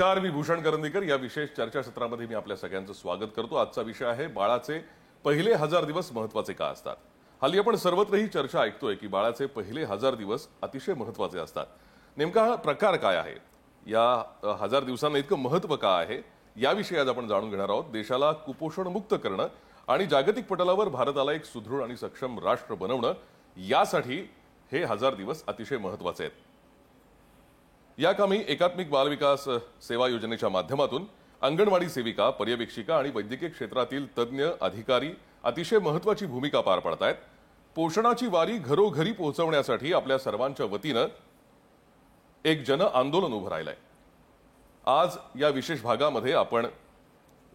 नमस्कार, मी भूषण करंदीकर. या विशेष चर्चासत्रामध्ये मी आपल्या सगळ्यांचं स्वागत करतो. आजचा विषय आहे बाळाचे पहिले 1000 दिवस महत्त्वाचे का असतात. हल्ली आपण सर्वत्र ही चर्चा ऐकतोय की बाळाचे पहिले 1000 दिवस अतिशय महत्त्वाचे असतात. नेमका हा प्रकार काय आहे, या 1000 दिवसांना इतकं महत्त्व का आहे, याविषयी आज आपण जाणून घेणार आहोत. देशाला कुपोषण मुक्त करणं आणि जागतिक पटलावर भारताला एक सुदृढ आणि सक्षम राष्ट्र बनवणं, यासाठी हे 1000 दिवस अतिशय महत्त्वाचे आहेत. या कामी एकात्मिक बालविकास सेवा योजनेच्या माध्यमातून अंगणवाडी सेविका, पर्यवेक्षिका आणि वैद्यकीय क्षेत्रातील तज्ज्ञ अधिकारी अतिशय महत्त्वाची भूमिका पार पाडतायत. पोषणाची वारी घरोघरी पोहोचवण्यासाठी आपल्या सर्वांच्या वतीनं एक जन आंदोलन उभं राहिलंय. आज या विशेष भागामध्ये आपण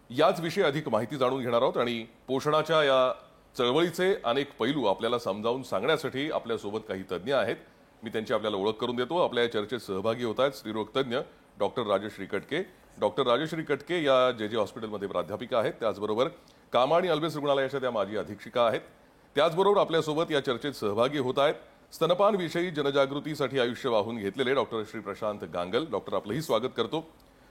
याच विषयी अधिक माहिती जाणून घेणार आहोत आणि पोषणाच्या या चळवळीचे अनेक पैलू आपल्याला समजावून सांगण्यासाठी आपल्यासोबत काही तज्ज्ञ आहेत. मी त्यांची आपल्याला ओळख करून देतो. आपल्या या चर्चेत सहभागी होत आहेत स्त्रीरोग तज्ज्ञ डॉक्टर राजश्री कटके. डॉक्टर राजश्री कटके या जे हॉस्पिटलमध्ये प्राध्यापिका आहेत, त्याचबरोबर कामा आणि अल्बेस रुग्णालयाच्या त्या माजी अधीक्षिका आहेत. त्याचबरोबर आपल्यासोबत या चर्चेत सहभागी होत आहेत स्तनपानविषयी जनजागृतीसाठी आयुष्य वाहून घेतलेले डॉक्टर श्री प्रशांत गांगल. डॉक्टर, आपलंही स्वागत करतो.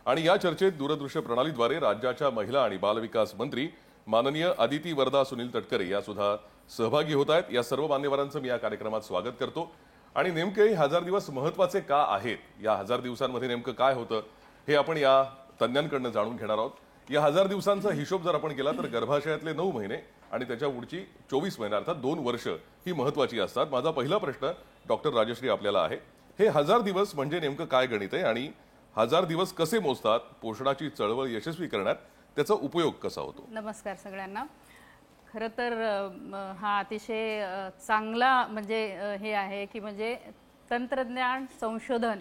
आणि या चर्चेत दूरदृश्य प्रणालीद्वारे राज्याच्या महिला आणि बालविकास मंत्री माननीय अदिती वरदा सुनील तटकरे या सुद्धा सहभागी होत आहेत. या सर्व मान्यवरांचं मी या कार्यक्रमात स्वागत करतो. आणि नेमके 1000 दिवस महत्त्वाचे का आहेत, या 1000 दिवसांमध्ये नेमकं काय होतं, हे आपण या तज्ज्ञांकडून जाणून घेणार आहोत. या 1000 दिवसांचा हिशोब जर आपण केला तर गर्भाशयातले 9 महिने आणि त्याच्या पुढची 24 महिने अर्थात 2 वर्ष ही महत्त्वाची असतात. माझा पहिला प्रश्न डॉक्टर राजश्री आपल्याला आहे, हे 1000 दिवस म्हणजे नेमकं काय गणित आहे आणि 1000 दिवस कसे मोजतात? पोषणाची चळवळ यशस्वी करण्यात त्याचा उपयोग कसा होतो? नमस्कार सगळ्यांना. खरं तर हा अतिशय चांगला म्हणजे हे आहे की म्हणजे तंत्रज्ञान संशोधन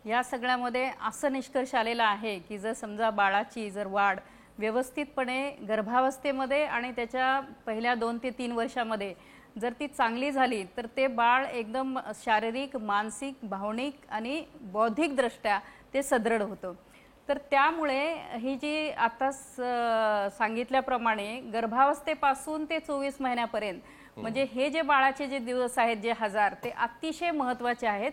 या सगळ्यामध्ये असं निष्कर्ष आलेला आहे की जर समजा बाळाची जर वाढ व्यवस्थितपणे गर्भावस्थेमध्ये आणि त्याच्या पहिल्या 2 ते 3 वर्षामध्ये जर ती चांगली झाली तर ते बाळ एकदम शारीरिक, मानसिक, भावनिक आणि बौद्धिकदृष्ट्या ते सदृढ होतं. तर त्यामुळे ही जी आता सांगितल्याप्रमाणे गर्भावस्थेपासून ते 24 महिन्यापर्यंत म्हणजे हे जे बाळाचे जे दिवस आहेत जे 1000 ते अतिशय महत्त्वाचे आहेत.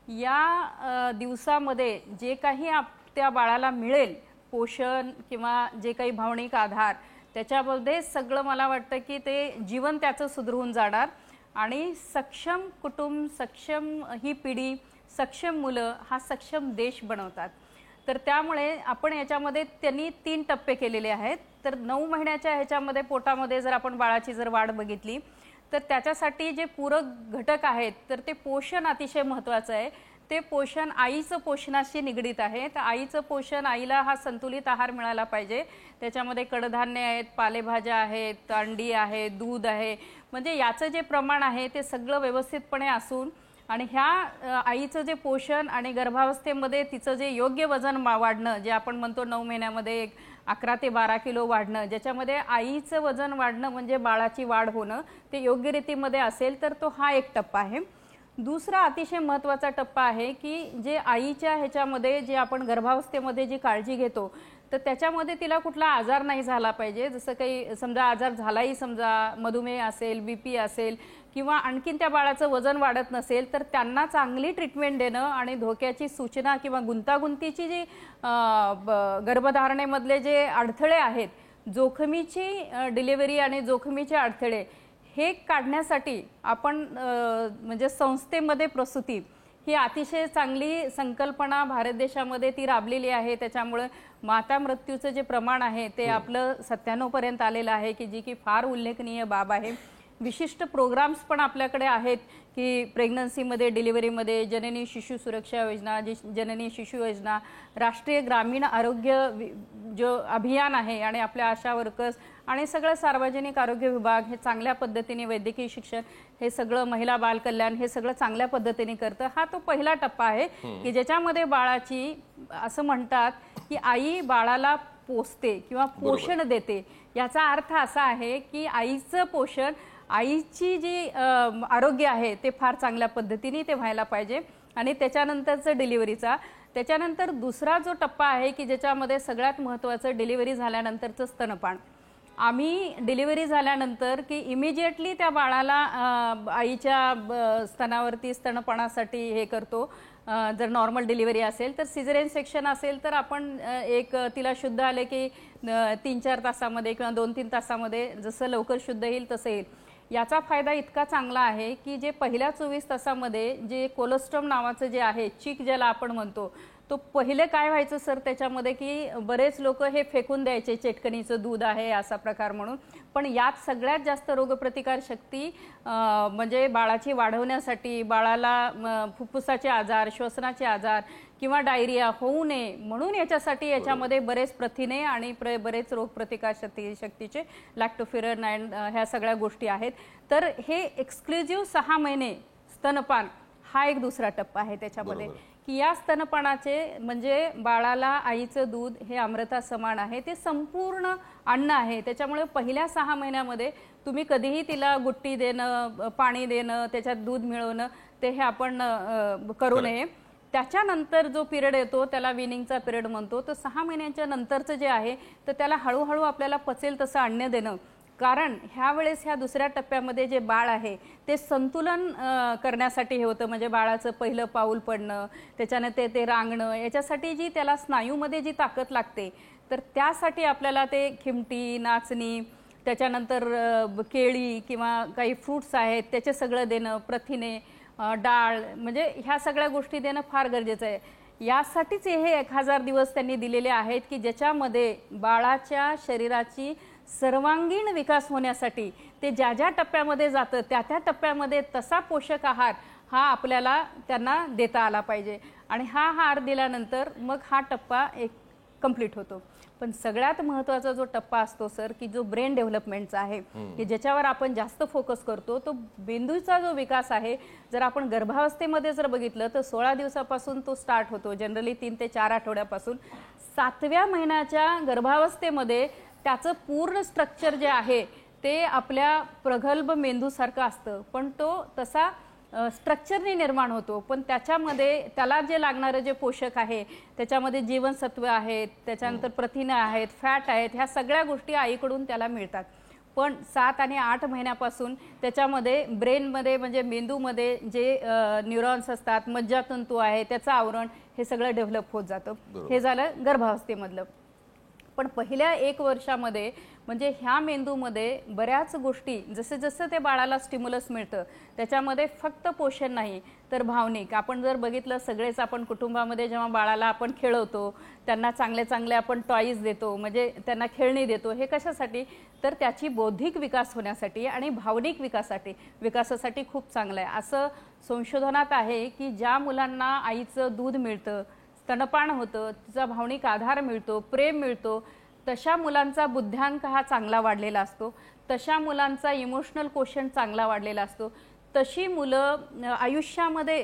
या दिवसामध्ये जे काही त्या बाळाला मिळेल पोषण किंवा जे काही भावनिक आधार, त्याच्यामध्ये सगळं मला वाटतं की ते जीवन त्याचं सुधरवून जाणार आणि सक्षम कुटुंब, सक्षम ही पिढी, सक्षम मुलं हा सक्षम देश बनवतात. तर त्यामुळे आपण याच्यामध्ये त्यांनी 3 टप्पे केलेले आहेत. तर 9 महिन्याच्या ह्याच्यामध्ये पोटामध्ये जर आपण बाळाची जर वाढ बघितली तर त्याच्यासाठी जे पूरक घटक आहेत तर ते पोषण अतिशय महत्त्वाचं आहे. ते पोषण आईचं पोषणाशी निगडीत आहे. तर आईचं पोषण, आईला हा संतुलित आहार मिळाला पाहिजे. त्याच्यामध्ये कडधान्य आहेत, पालेभाज्या आहेत, अंडी आहे, दूध आहे, म्हणजे याचं जे प्रमाण आहे ते सगळं व्यवस्थितपणे असून आणि ह्या आईचं जे पोषण आणि गर्भावस्थेमध्ये तिचं जे योग्य वजन वाढणं, जे आपण म्हणतो 9 महिन्यामध्ये 11 ते 12 किलो वाढणं, ज्याच्यामध्ये आईचं वजन वाढणं म्हणजे बाळाची वाढ होणं ते योग्य रीतीमध्ये असेल तर तो हा एक टप्पा आहे. दुसरा अतिशय महत्त्वाचा टप्पा आहे की जे आईच्या ह्याच्यामध्ये जे आपण गर्भावस्थेमध्ये जी काळजी घेतो तर त्याच्यामध्ये तिला कुठला आजार नाही झाला पाहिजे. जसं काही समजा आजार झालाही, समजा मधुमेह असेल, BP असेल किंवा आणखीन त्या बाळाचं वजन वाढत नसेल तर त्यांना चांगली ट्रीटमेंट देणं आणि धोक्याची सूचना किंवा गुंतागुंतीची जी गर्भधारणेमधले जे अडथळे आहेत, जोखमीची डिलिव्हरी आणि जोखमीचे अडथळे हे काढण्यासाठी आपण म्हणजे संस्थेमध्ये प्रसूती ही अतिशय चांगली संकल्पना भारत देशामध्ये ती राबलेली आहे. त्याच्यामुळे माता मृत्यूचं जे प्रमाण आहे ते आपलं 97 पर्यंत आलेलं आहे की जी की फार उल्लेखनीय बाब आहे. विशिष्ट प्रोग्राम्स पण आपल्याकडे आहेत की प्रेग्नन्सीमध्ये, डिलिव्हरीमध्ये जननी शिशु सुरक्षा योजना, जननी शिशु योजना, राष्ट्रीय ग्रामीण आरोग्य जो अभियान आहे आणि आपल्या आशा वर्कर्स आणि सगळं सार्वजनिक आरोग्य विभाग हे चांगल्या पद्धतीने, वैद्यकीय शिक्षण हे सगळं, महिला बाल कल्याण हे सगळं चांगल्या पद्धतीने करतं. हा तो पहिला टप्पा आहे की ज्याच्यामध्ये बाळाची असं म्हणतात की आई बाळाला पोसते किंवा पोषण देते. याचा अर्थ असा आहे की आईचं पोषण, आईची जी आरोग्य आहे ते फार चांगल्या पद्धतीने ते व्हायला पाहिजे. आणि त्याच्यानंतरचं डिलिव्हरीचा, त्याच्यानंतर दुसरा जो टप्पा आहे की ज्याच्यामध्ये सगळ्यात महत्त्वाचं डिलिव्हरी झाल्यानंतरचं स्तनपान. आम्ही डिलिव्हरी झाल्यानंतर की इमिजिएटली त्या बाळाला आईच्या स्तनावरती स्तनपानासाठी हे करतो जर नॉर्मल डिलिव्हरी असेल तर सिझेरियन सेक्शन असेल तर आपण तिला शुद्ध आले की 3-4 तासामध्ये किंवा 2-3 तासामध्ये जसं लवकर शुद्ध येईल तसं येईल. याचा फायदा इतका चांगला आहे की जे पहिल्या 24 तासामध्ये जे कोलोस्ट्रम नावाचं जे आहे, चीक ज्याला आपण म्हणतो, तो पहिले काय व्हायचं सर त्याच्यामध्ये की बरेच लोक हे फेकून द्यायचे, चेटकणीचं दूध आहे असा प्रकार म्हणून. पण यात सगळ्यात जास्त रोगप्रतिकार शक्ती म्हणजे बाळाची वाढवण्यासाठी, बाळाला फुफ्फुसाचे आजार, श्वसनाचे आजार किंवा डायरिया होऊ नये म्हणून याच्यामध्ये बरेच प्रथिने आणि बरेच रोगप्रतिकार शक्तीचे लॅक्टोफेरन अँड ह्या सगळ्या गोष्टी आहेत. तर हे एक्सक्लुझिव्ह 6 महिने स्तनपान हा एक दुसरा टप्पा आहे त्याच्यामध्ये की या स्तनपानाचे म्हणजे बाळाला आईचं दूध हे अमृता समान आहे, ते संपूर्ण अन्न आहे. त्याच्यामुळे पहिल्या 6 महिन्यामध्ये तुम्ही कधीही तिला गुट्टी देणं, पाणी देणं, त्याच्यात दूध मिळवणं ते हे आपण करू नये. त्याच्यानंतर जो पिरियड येतो त्याला विनिंगचा पिरियड म्हणतो. तर 6 महिन्यांच्या नंतरचं जे आहे तर त्याला हळूहळू आपल्याला पचेल तसं अन्न देणं. कारण ह्या वेळेस ह्या दुसऱ्या टप्प्यामध्ये जे बाळ आहे ते संतुलन करण्यासाठी हे होतं. म्हणजे बाळाचं पहिलं पाऊल पडणं, त्याच्यानं ते रांगणं, याच्यासाठी जी त्याला स्नायूमध्ये जी ताकद लागते तर त्यासाठी आपल्याला ते खिमटी, नाचणी, त्याच्यानंतर केळी किंवा काही फ्रूट्स आहेत त्याचे सगळं देणं, प्रथिने, डाळ, म्हणजे ह्या सगळ्या गोष्टी देणं फार गरजेचं आहे. यासाठीच हे 1000 दिवस त्यांनी दिलेले आहेत की ज्याच्यामध्ये बाळाच्या शरीराची सर्वांगीण विकास होण्यासाठी ते ज्या ज्या टप्प्यामध्ये जातं त्या त्या टप्प्यामध्ये तसा पोषक आहार हा आपल्याला त्यांना देता आला पाहिजे. आणि हा आहार दिल्यानंतर मग हा टप्पा एक कंप्लीट होतो. पण सगळ्यात महत्त्वाचा जो टप्पा असतो सर की जो ब्रेन डेव्हलपमेंटचा आहे की ज्याच्यावर आपण जास्त फोकस करतो, तो मेंदूचा जो विकास आहे. जर आपण गर्भावस्थेमध्ये जर बघितलं तर 16 दिवसापासून तो स्टार्ट होतो, जनरली 3 ते 4 आठवड्यापासून. 7व्या महिन्याच्या गर्भावस्थेमध्ये त्याचं पूर्ण स्ट्रक्चर जे आहे ते आपल्या प्रगल्भ मेंदूसारखं असतं, पण तो तसा स्ट्रक्चरने निर्माण होतो. पण त्याच्यामध्ये त्याला जे लागणारं जे पोषक आहे त्याच्यामध्ये जीवनसत्व आहेत, त्याच्यानंतर प्रथिने आहेत, फॅट आहेत, ह्या सगळ्या गोष्टी आईकडून त्याला मिळतात. पण 7 आणि 8 महिन्यापासून त्याच्यामध्ये ब्रेनमध्ये म्हणजे मेंदूमध्ये जे न्यूरॉन्स असतात, मज्जातंतू आहे, त्याचं आवरण हे सगळं डेव्हलप होत जातं. हे झालं गर्भावस्थेमधलं. पण पहिल्या 1 वर्षामध्ये म्हणजे ह्या मेंदूमध्ये बऱ्याच गोष्टी जसे जसं ते बाळाला स्टिम्युलस मिळतं त्याच्यामध्ये फक्त पोषण नाही तर भावनिक. आपण जर बघितलं सगळेच आपण कुटुंबामध्ये जेव्हा बाळाला आपण खेळवतो, त्यांना चांगले चांगले आपण टॉईज देतो, म्हणजे त्यांना खेळणी देतो, हे कशासाठी तर त्याची बौद्धिक विकास होण्यासाठी आणि भावनिक विकासासाठी खूप चांगलं आहे. असं संशोधनात आहे की ज्या मुलांना आईचं दूध मिळतं, स्तनपान होतं, तिचा भावनिक आधार मिळतो, प्रेम मिळतो, तशा मुलांचा बुद्ध्यांक हा चांगला वाढलेला असतो, तशा मुलांचा इमोशनल कोशंट चांगला वाढलेला असतो, तशी मुलं आयुष्यामध्ये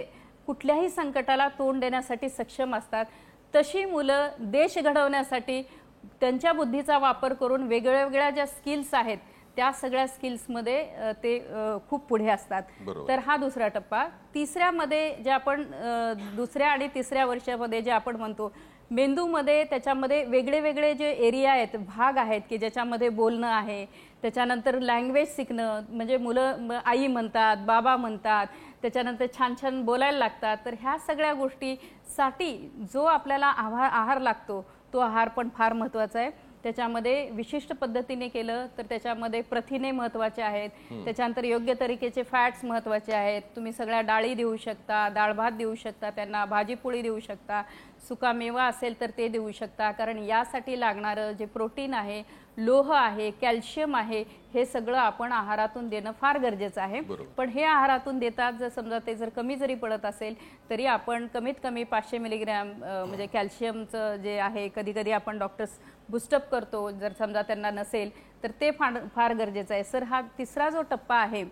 कुठल्याही संकटाला तोंड देण्यासाठी सक्षम असतात, तशी मुलं देश घडवण्यासाठी त्यांच्या बुद्धीचा वापर करून वेगवेगळ्या ज्या स्किल्स आहेत त्या सगळ्या स्किल्समध्ये ते खूप पुढे असतात. तर हा दुसरा टप्पा. तिसऱ्यामध्ये जे आपण 2ऱ्या आणि 3ऱ्या वर्षामध्ये जे आपण म्हणतो मेंदूमध्ये त्याच्यामध्ये वेगळे वेगळे जे एरिया आहेत, भाग आहेत की ज्याच्यामध्ये बोलणं आहे, त्याच्यानंतर लँग्वेज शिकणं, म्हणजे मुलं आई म्हणतात, बाबा म्हणतात, त्याच्यानंतर छान छान बोलायला लागतात. तर ह्या सगळ्या गोष्टीसाठी जो आपल्याला आहार लागतो तो आहार पण फार महत्त्वाचा आहे. त्याच्यामध्ये विशिष्ट पद्धतीने केलं तर त्याच्यामध्ये प्रथिने महत्त्वाचे आहेत, त्याच्यानंतर योग्य तरीकेचे फॅट्स महत्त्वाचे आहेत. तुम्ही सगळ्या डाळी देऊ शकता, डाळ भात देऊ शकता, त्यांना भाजीपोळी देऊ शकता, सुका मेवा असेल तर ते देऊ शकता. कारण यासाठी लागणारं जे प्रोटीन आहे, लोह आहे, कॅल्शियम आहे, हे सगळं आपण आहारातून देणं फार गरजेचं आहे. पण हे आहारातून देतात जर समजा ते जर कमी जरी पडत असेल तरी आपण कमीत कमी 500 मिलीग्रॅम म्हणजे कॅल्शियमचं जे आहे, कधी कधी आपण डॉक्टर्स बूस्टअप करतो जर समजा त्यांना नसेल तर ते फार गरजेचं आहे. सर हा तिसरा जो टप्पा आहे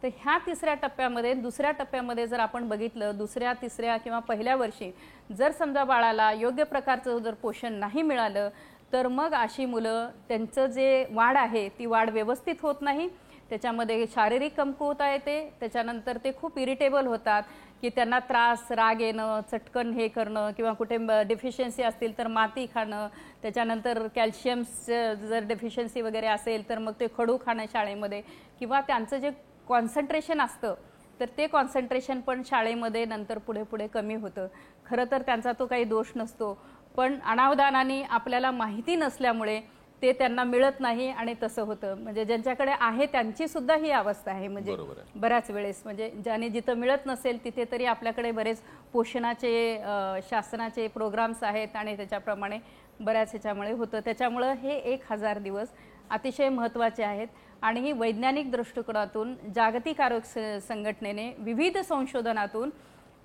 तर ह्या तिसऱ्या टप्प्यामध्ये 2ऱ्या टप्प्यामध्ये जर आपण बघितलं 2ऱ्या 3ऱ्या किंवा पहिल्या वर्षी जर समजा बाळाला योग्य प्रकारचं जर पोषण नाही मिळालं तर मग अशी मुलं त्यांचं जे वाढ आहे ती वाढ व्यवस्थित होत नाही, त्याच्यामध्ये शारीरिक कमकुवता येते, त्याच्यानंतर ते खूप इरिटेबल होतात की त्यांना त्रास, राग येणं, चटकन हे करणं किंवा कुठे डेफिशियन्सी असतील तर माती खाणं, त्याच्यानंतर कॅल्शियम्स जर डेफिशियन्सी वगैरे असेल तर मग ते खडू खाणं शाळेमध्ये, किंवा त्यांचं जे कॉन्सन्ट्रेशन असतं तर ते कॉन्सन्ट्रेशन पण शाळेमध्ये नंतर पुढे पुढे कमी होतं. खरं तर त्यांचा तो काही दोष नसतो, पण अनावधानाने आपल्याला माहिती नसल्यामुळे ते त्यांना मिळत नाही आणि तसं होतं. म्हणजे ज्यांच्याकडे आहे त्यांची सुद्धा ही अवस्था आहे. म्हणजे बऱ्याच वेळेस म्हणजे ज्याने जिथं मिळत नसेल तिथे तरी आपल्याकडे बरेच पोषणाचे शासनाचे प्रोग्राम्स आहेत आणि त्याच्याप्रमाणे बऱ्याच ह्याच्यामुळे होतं. त्याच्यामुळं हे 1000 दिवस अतिशय महत्त्वाचे आहेत आणि ही वैज्ञानिक दृष्टिकोनातून जागतिक आरोग्य संघटनेने विविध संशोधनातून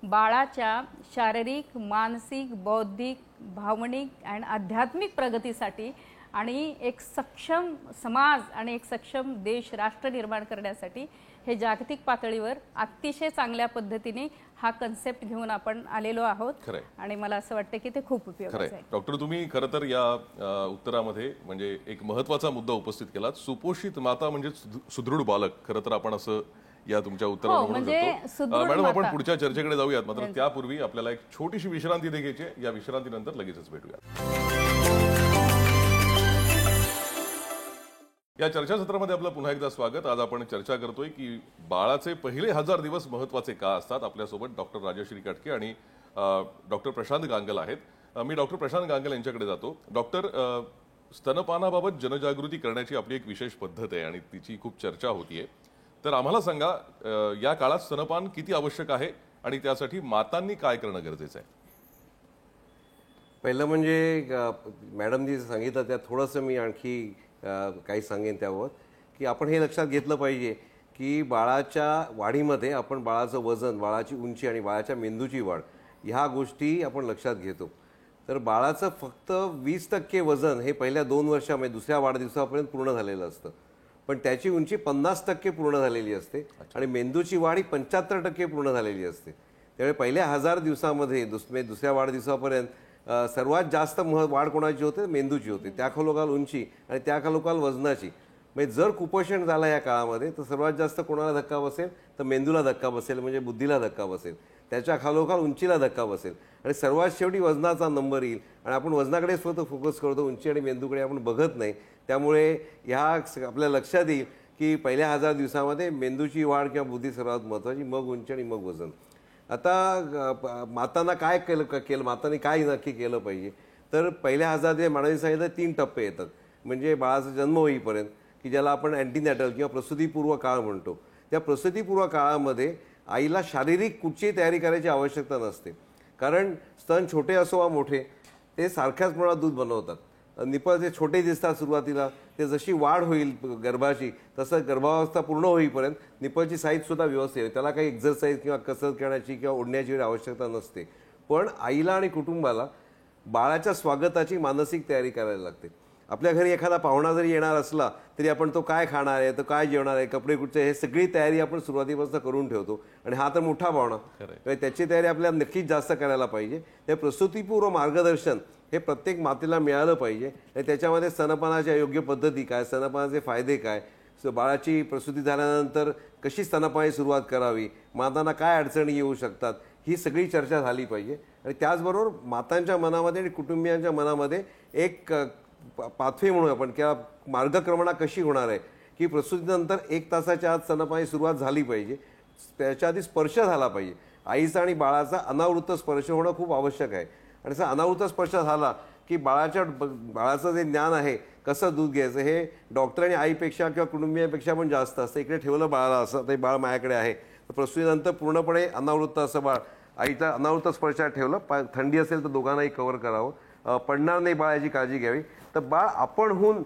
बाळाच्या शारीरिक, मानसिक, बौद्धिक, भावनिक आणि आध्यात्मिक प्रगतीसाठी आणि एक सक्षम समाज आणि एक सक्षम देश राष्ट्र निर्माण करण्यासाठी हे जागतिक पातळीवर अतिशय चांगल्या पद्धतीने हा कन्सेप्ट घेऊन आपण आलेलो आहोत आणि मला असं वाटतं की ते खूप उपयोगाचं आहे. डॉक्टर, तुम्ही खरं तर या उत्तरामध्ये म्हणजे एक महत्त्वाचा मुद्दा उपस्थित केलात. सुपोषित माता म्हणजे सुदृढ बालक. खरं तर आपण असं या तुमच्या उत्तरावर म्हणू शकतो. मॅडम, आपण पुढच्या चर्चेकडे जाऊयात, मात्र त्यापूर्वी आपल्याला एक छोटीशी विश्रांती घ्यायची आहे. या विश्रांतीनंतर लगेचच भेटूया. या चर्चासत्रामध्ये आपलं पुन्हा एकदा स्वागत. आज आपण चर्चा करतोय की बाळाचे पहिले 1000 दिवस महत्त्वाचे का असतात. आपल्यासोबत डॉक्टर राजश्री कटके आणि डॉक्टर प्रशांत गांगल आहेत. मी डॉक्टर प्रशांत गांगल यांच्याकडे जातो. डॉक्टर, स्तनपानाबाबत जनजागृती करण्याची आपली एक विशेष पद्धत आहे आणि तिची खूप चर्चा होतीये. तर आम्हाला सांगा, या काळात स्तनपान किती आवश्यक आहे आणि त्यासाठी मातांनी काय करणं गरजेचं आहे? पहिलं म्हणजे मॅडमनी सांगितलं त्या थोडंसं मी आणखी काही सांगेन त्यावर, की आपण हे लक्षात घेतलं पाहिजे की बाळाच्या वाढीमध्ये आपण बाळाचं वजन, बाळाची उंची आणि बाळाच्या मेंदूची वाढ ह्या गोष्टी आपण लक्षात घेतो. तर बाळाचं फक्त 20% वजन हे पहिल्या 2 वर्षामध्ये दुसऱ्या वाढदिवसापर्यंत पूर्ण झालेलं असतं, पण त्याची उंची 50% पूर्ण झालेली असते आणि मेंदूची वाढ ही 75% पूर्ण झालेली असते. त्यामुळे पहिल्या 1000 दिवसामध्ये दुसऱ्या वाढदिवसापर्यंत सर्वात जास्त वाढ कोणाची होते? मेंदूची होते. त्याखालोखाल उंची आणि त्याखालोखाल वजनाची. म्हणजे जर कुपोषण झालं या काळामध्ये तर सर्वात जास्त कोणाला धक्का बसेल? तर मेंदूला धक्का बसेल, म्हणजे बुद्धीला धक्का बसेल. त्याच्या खालोखाल उंचीला धक्का बसेल आणि सर्वात शेवटी वजनाचा नंबर येईल. आणि आपण वजनाकडे स्वतः फोकस करतो, उंची आणि मेंदूकडे आपण बघत नाही. त्यामुळे ह्या आपल्या लक्षात येईल की पहिल्या 1000 दिवसामध्ये मेंदूची वाढ किंवा बुद्धी सर्वात महत्त्वाची, मग उंची आणि मग वजन. आता मातांना काय केलं मातांनी काय नक्की केलं पाहिजे? तर पहिल्या 1000 दिवस मॅडमने सांगितलं 3 टप्पे येतात. म्हणजे बाळाचा जन्म होईपर्यंत, की ज्याला आपण अँटीनॅटल किंवा प्रसूतीपूर्व काळ म्हणतो. त्या प्रसूतीपूर्व काळामध्ये आईला शारीरिक कुठचीही तयारी करायची आवश्यकता नसते, कारण स्तन छोटे असो वा मोठे ते सारख्याच प्रमाणात दूध बनवतात. निपल जे छोटे दिसतात सुरुवातीला, ते जशी वाढ होईल गर्भाची तसं गर्भावस्था पूर्ण होईपर्यंत निपलची साईज सुद्धा व्यवस्थित आहे. त्याला काही एक्झरसाईज किंवा कसरत करण्याची किंवा ओढण्याची आवश्यकता नसते. पण आईला आणि कुटुंबाला बाळाच्या स्वागताची मानसिक तयारी करायला लागते. आपल्या घरी एखादा पाहुणा जरी येणार असला तरी आपण तो काय खाणार आहे, तो काय जेवणार आहे, कपडे कुठचे, हे सगळी तयारी आपण सुरुवातीपासून करून ठेवतो. आणि हा तर मोठा पाहुणा, त्याची तयारी आपल्याला नक्कीच जास्त करायला पाहिजे. ते प्रसूतीपूर्व मार्गदर्शन हे प्रत्येक मातेला मिळालं पाहिजे. आणि त्याच्यामध्ये स्तनपानाच्या योग्य पद्धती काय, स्तनपानाचे फायदे काय, बाळाची प्रसूती झाल्यानंतर कशी स्तनपानाची सुरुवात करावी, मातांना काय अडचणी येऊ शकतात, ही सगळी चर्चा झाली पाहिजे. आणि त्याचबरोबर मातांच्या मनामध्ये आणि कुटुंबियांच्या मनामध्ये एक पाथवे म्हणून आपण किंवा मार्गक्रमणा कशी होणार आहे, की प्रसूतीनंतर 1 तासाच्या आत स्तनपानाची सुरुवात झाली पाहिजे. त्याच्या आधी स्पर्श झाला पाहिजे. आईचा आणि बाळाचा अनावृत्त स्पर्श होणं खूप आवश्यक आहे. आणि असा अनावृत्त स्पर्श झाला की बाळाचं जे ज्ञान आहे कसं दूध घ्यायचं हे डॉक्टर आणि आईपेक्षा किंवा कुटुंबियांपेक्षा पण जास्त असतं. इकडे ठेवलं बाळाला, असं ते बाळ माझ्याकडे आहे, तर प्रसूतीनंतर पूर्णपणे अनावृत्त असं बाळ आईचा अनावृत्त स्पर्शात ठेवलं. थंडी असेल तर दोघांनाही कव्हर करावं, पडणार नाही बाळाची काळजी घ्यावी. तर बाळ आपणहून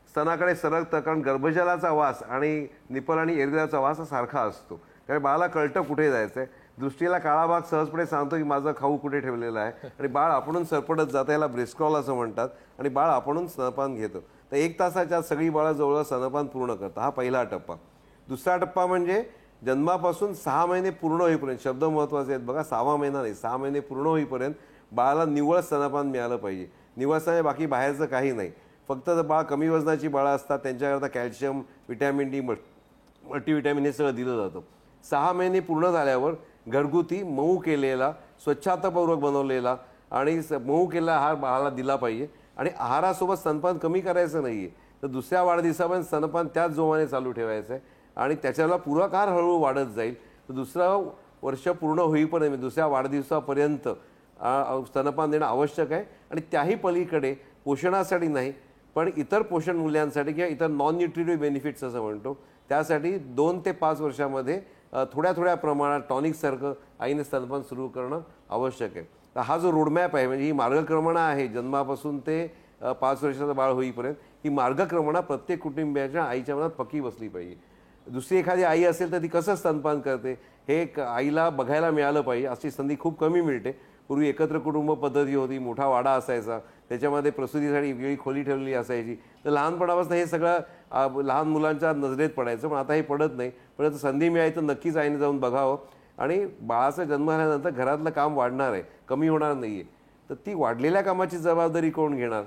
स्तनाकडे सरकतं, कारण गर्भजलाचा वास आणि निपल आणि एरग्याचा वास हा सारखा असतो. त्यामुळे बाळाला कळतं कुठे जायचं आहे. दृष्टीला काळा भाग सहजपणे सांगतो की माझा खाऊ कुठे ठेवलेला आहे, आणि बाळ आपणून सरपटत जातं. याला ब्रेस्क्रॉल असं म्हणतात. आणि बाळ आपणून स्तनपान घेतं. तर 1 तासाच्या सगळी बाळं जवळ स्तनपान पूर्ण करतात. हा पहिला टप्पा. दुसरा टप्पा म्हणजे जन्मापासून 6 महिने पूर्ण होईपर्यंत, शब्द महत्त्वाचे आहेत बघा, 6वा महिना नाही, 6 महिने पूर्ण होईपर्यंत बाळाला निव्वळ स्तनपान मिळालं पाहिजे. निव्वळ स्तन बाकी बाहेरचं काही नाही. फक्त बाळ कमी वजनाची बाळं असतात त्यांच्याकरता कॅल्शियम, व्हिटॅमिन डी, मल्टीव्हिटॅमिन हे सगळं दिलं जातं. 6 महिने पूर्ण झाल्यावर घरगुती मऊ केलेला, स्वच्छतापूर्वक बनवलेला आणि मऊ केलेला आहार बाळाला दिला पाहिजे. आणि आहारासोबत स्तनपान कमी करायचं नाही आहे. तर दुसऱ्या वाढदिवसापर्यंत स्तनपान त्याच जोमाने चालू ठेवायचं आहे आणि त्याच्याला पूरक आहार हळूहळू वाढत जाईल. तर दुसरं वर्ष पूर्ण होईपर्यंत म्हणजे दुसऱ्या वाढदिवसापर्यंत स्तनपान देणं आवश्यक आहे. आणि त्याही पलीकडे पोषणासाठी नाही पण इतर पोषण मूल्यांसाठी किंवा इतर नॉन न्यूट्रिटिव्ह बेनिफिट्स असं म्हणतो त्यासाठी 2 ते 5 वर्षामध्ये थोड्या थोड्या प्रमाणात टॉनिकसारखं आईने स्तनपान सुरू करणं आवश्यक आहे. तर हा जो रोडमॅप आहे म्हणजे ही मार्गक्रमणा आहे जन्मापासून ते 5 वर्षाचं बाळ होईपर्यंत ही मार्गक्रमणा प्रत्येक कुटुंबियाच्या आईच्या मनात पक्की बसली पाहिजे. दुसरी एखादी आई असेल तर ती कसं स्तनपान करते हे आईला बघायला मिळालं पाहिजे. अशी संधी खूप कमी मिळते. पूर्वी एकत्र कुटुंब पद्धती होती, मोठा वाडा असायचा, त्याच्यामध्ये प्रसूतीसाठी वेगळी खोली ठेवलेली असायची. तर लहानपणापासून हे सगळं लहान मुलांच्या नजरेत पडायचं पण आता हे पडत नाही. पण आता संधी मिळाली तर नक्कीच आईने जाऊन बघावं. आणि बाळाचा जन्म झाल्यानंतर घरातलं काम वाढणार आहे, कमी होणार नाही आहे. तर ती वाढलेल्या कामाची जबाबदारी कोण घेणार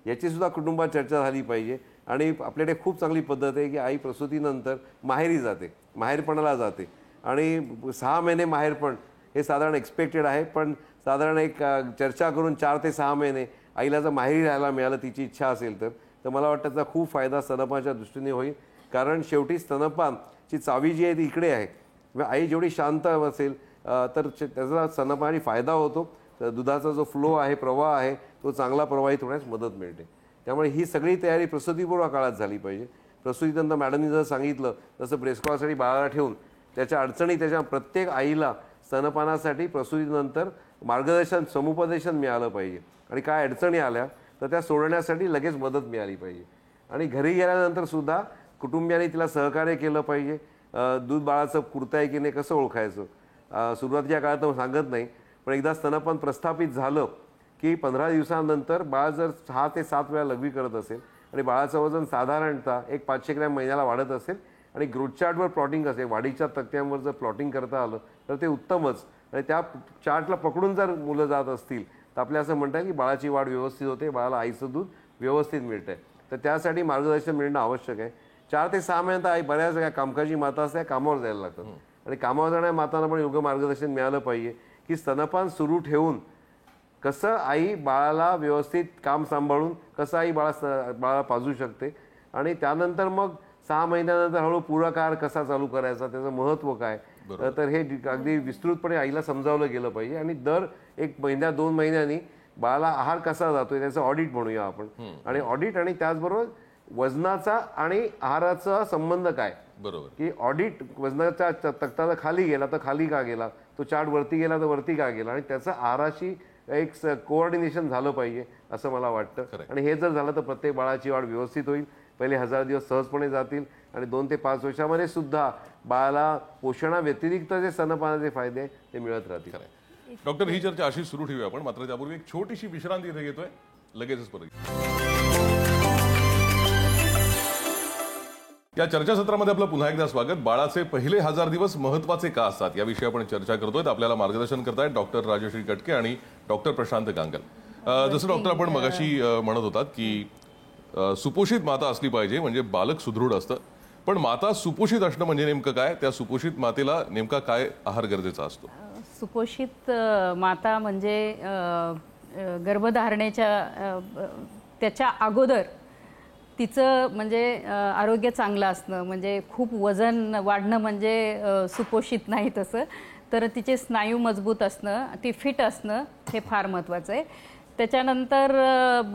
याचीसुद्धा कुटुंबात चर्चा झाली पाहिजे. आणि आपल्याकडे खूप चांगली पद्धत आहे की आई प्रसूतीनंतर माहेरी जाते, माहेरपणाला जाते. आणि 6 महिने माहेरपण हे साधारण एक्सपेक्टेड आहे. पण साधारण एक चर्चा करून 4 ते 6 महिने आईला जर माहेरी राहायला मिळालं तिची इच्छा असेल तर मला वाटतं त्याचा खूप फायदा स्तनपानाच्या दृष्टीने होईल. कारण शेवटी स्तनपानची चावी जी आहे ती इकडे आहे. आई जेवढी शांत असेल तर त्याचा स्तनपानाने फायदा होतो. तर दुधाचा जो फ्लो आहे, प्रवाह आहे तो चांगला प्रवाहित होण्यास मदत मिळते. त्यामुळे ही सगळी तयारी प्रसूतीपूर्व काळात झाली पाहिजे. प्रसूतीनंतर मॅडमनी जर सांगितलं तसं ब्रेस्टकॉसाठी बाळाला ठेवून त्याच्या अडचणी त्याच्या प्रत्येक आईला स्तनपानासाठी प्रसूतीनंतर मार्गदर्शन समुपदेशन मिळालं पाहिजे. आणि काय अडचणी आल्या तर त्या सोडवण्यासाठी लगेच मदत मिळाली पाहिजे. आणि घरी गेल्यानंतर सुद्धा कुटुंबियांनी तिला सहकार्य केलं पाहिजे. दूध बाळाचं पुरतंय की नाही कसं ओळखायचं. सुरुवातीच्या काळात तर सांगत नाही पण एकदा स्तनपान प्रस्थापित झालं की 15 दिवसानंतर बाळ जर 6 ते 7 वेळा लघवी करत असेल आणि बाळाचं वजन साधारणतः 500 ग्रॅम महिन्याला वाढत असेल आणि ग्रोथ चार्टवर प्लॉटिंग असेल, वाढीच्या तक्त्यांवर जर प्लॉटिंग करता आलं तर ते उत्तमच. आणि त्या चार्टला पकडून जर मुलं जात असतील तर आपल्या असं म्हणतात की बाळाची वाढ व्यवस्थित होते, बाळाला आईचं दूध व्यवस्थित मिळतंय. तर त्यासाठी मार्गदर्शन मिळणं आवश्यक आहे. 4 ते 6 महिन्यात आई बऱ्याच काय कामकाजी माता असल्या कामावर जायला लागतात. आणि कामावर जाणाऱ्या मातांना पण योग्य मार्गदर्शन मिळालं पाहिजे की स्तनपान सुरू ठेवून कसं आई बाळाला व्यवस्थित काम सांभाळून कसं आई बाळाला पाजू शकते. आणि त्यानंतर मग 6 महिन्यानंतर हळू पुढाकार कसा चालू करायचा, त्याचं महत्त्व काय, तर हे अगदी विस्तृतपणे आईला समजावलं गेलं पाहिजे. आणि दर 1 महिन्या 2 महिन्यांनी बाळाला आहार कसा जातोय त्याचं ऑडिट म्हणूया आपण. आणि ऑडिट आणि त्याचबरोबर वजनाचा आणि आहाराचा संबंध काय, बरोबर की ऑडिट वजनाच्या तक्ता खाली गेला तर खाली का गेला, तो चार्ट वरती गेला तर वरती का गेला, आणि त्याचं आहाराशी एक कोऑर्डिनेशन झालं पाहिजे असं मला वाटतं. आणि हे जर झालं तर प्रत्येक बाळाची वाढ व्यवस्थित होईल. पहिले 1000 दिवस सहजपणे जातील आणि 2 ते 5 वर्षामध्ये सुद्धा बाळाला पोषणाव्यतिरिक्त जे स्तनपानाचे फायदे ते मिळत राहतील. डॉक्टर, ही चर्चा अशी सुरू ठेवूया आपण, मात्र त्यापूर्वी एक छोटीशी विश्रांती इथे घेतोय, लगेचच परत. या चर्चासत्रामध्ये आपलं पुन्हा एकदा स्वागत. बाळाचे पहिले 1000 दिवस महत्वाचे का असतात याविषयी आपण चर्चा करतोय. आपल्याला मार्गदर्शन करतायत डॉक्टर राजश्री कटके आणि डॉक्टर प्रशांत गांगल. जसं डॉक्टर आपण मगाशी म्हणत होतात की सुपोषित माता असली पाहिजे म्हणजे बालक सुदृढ असतं. पण माता सुपोषित असणं म्हणजे नेमकं काय, त्या सुपोषित मातेला नेमका काय आहार गरजेचा असतो? सुपोषित माता म्हणजे गर्भधारणेच्या त्याच्या अगोदर तिचं म्हणजे आरोग्य चांगलं असणं, म्हणजे खूप वजन वाढणं म्हणजे सुपोषित नाही तसं. तर तिचे स्नायू मजबूत असणं, ती फिट असणं हे फार महत्त्वाचं आहे. त्याच्यानंतर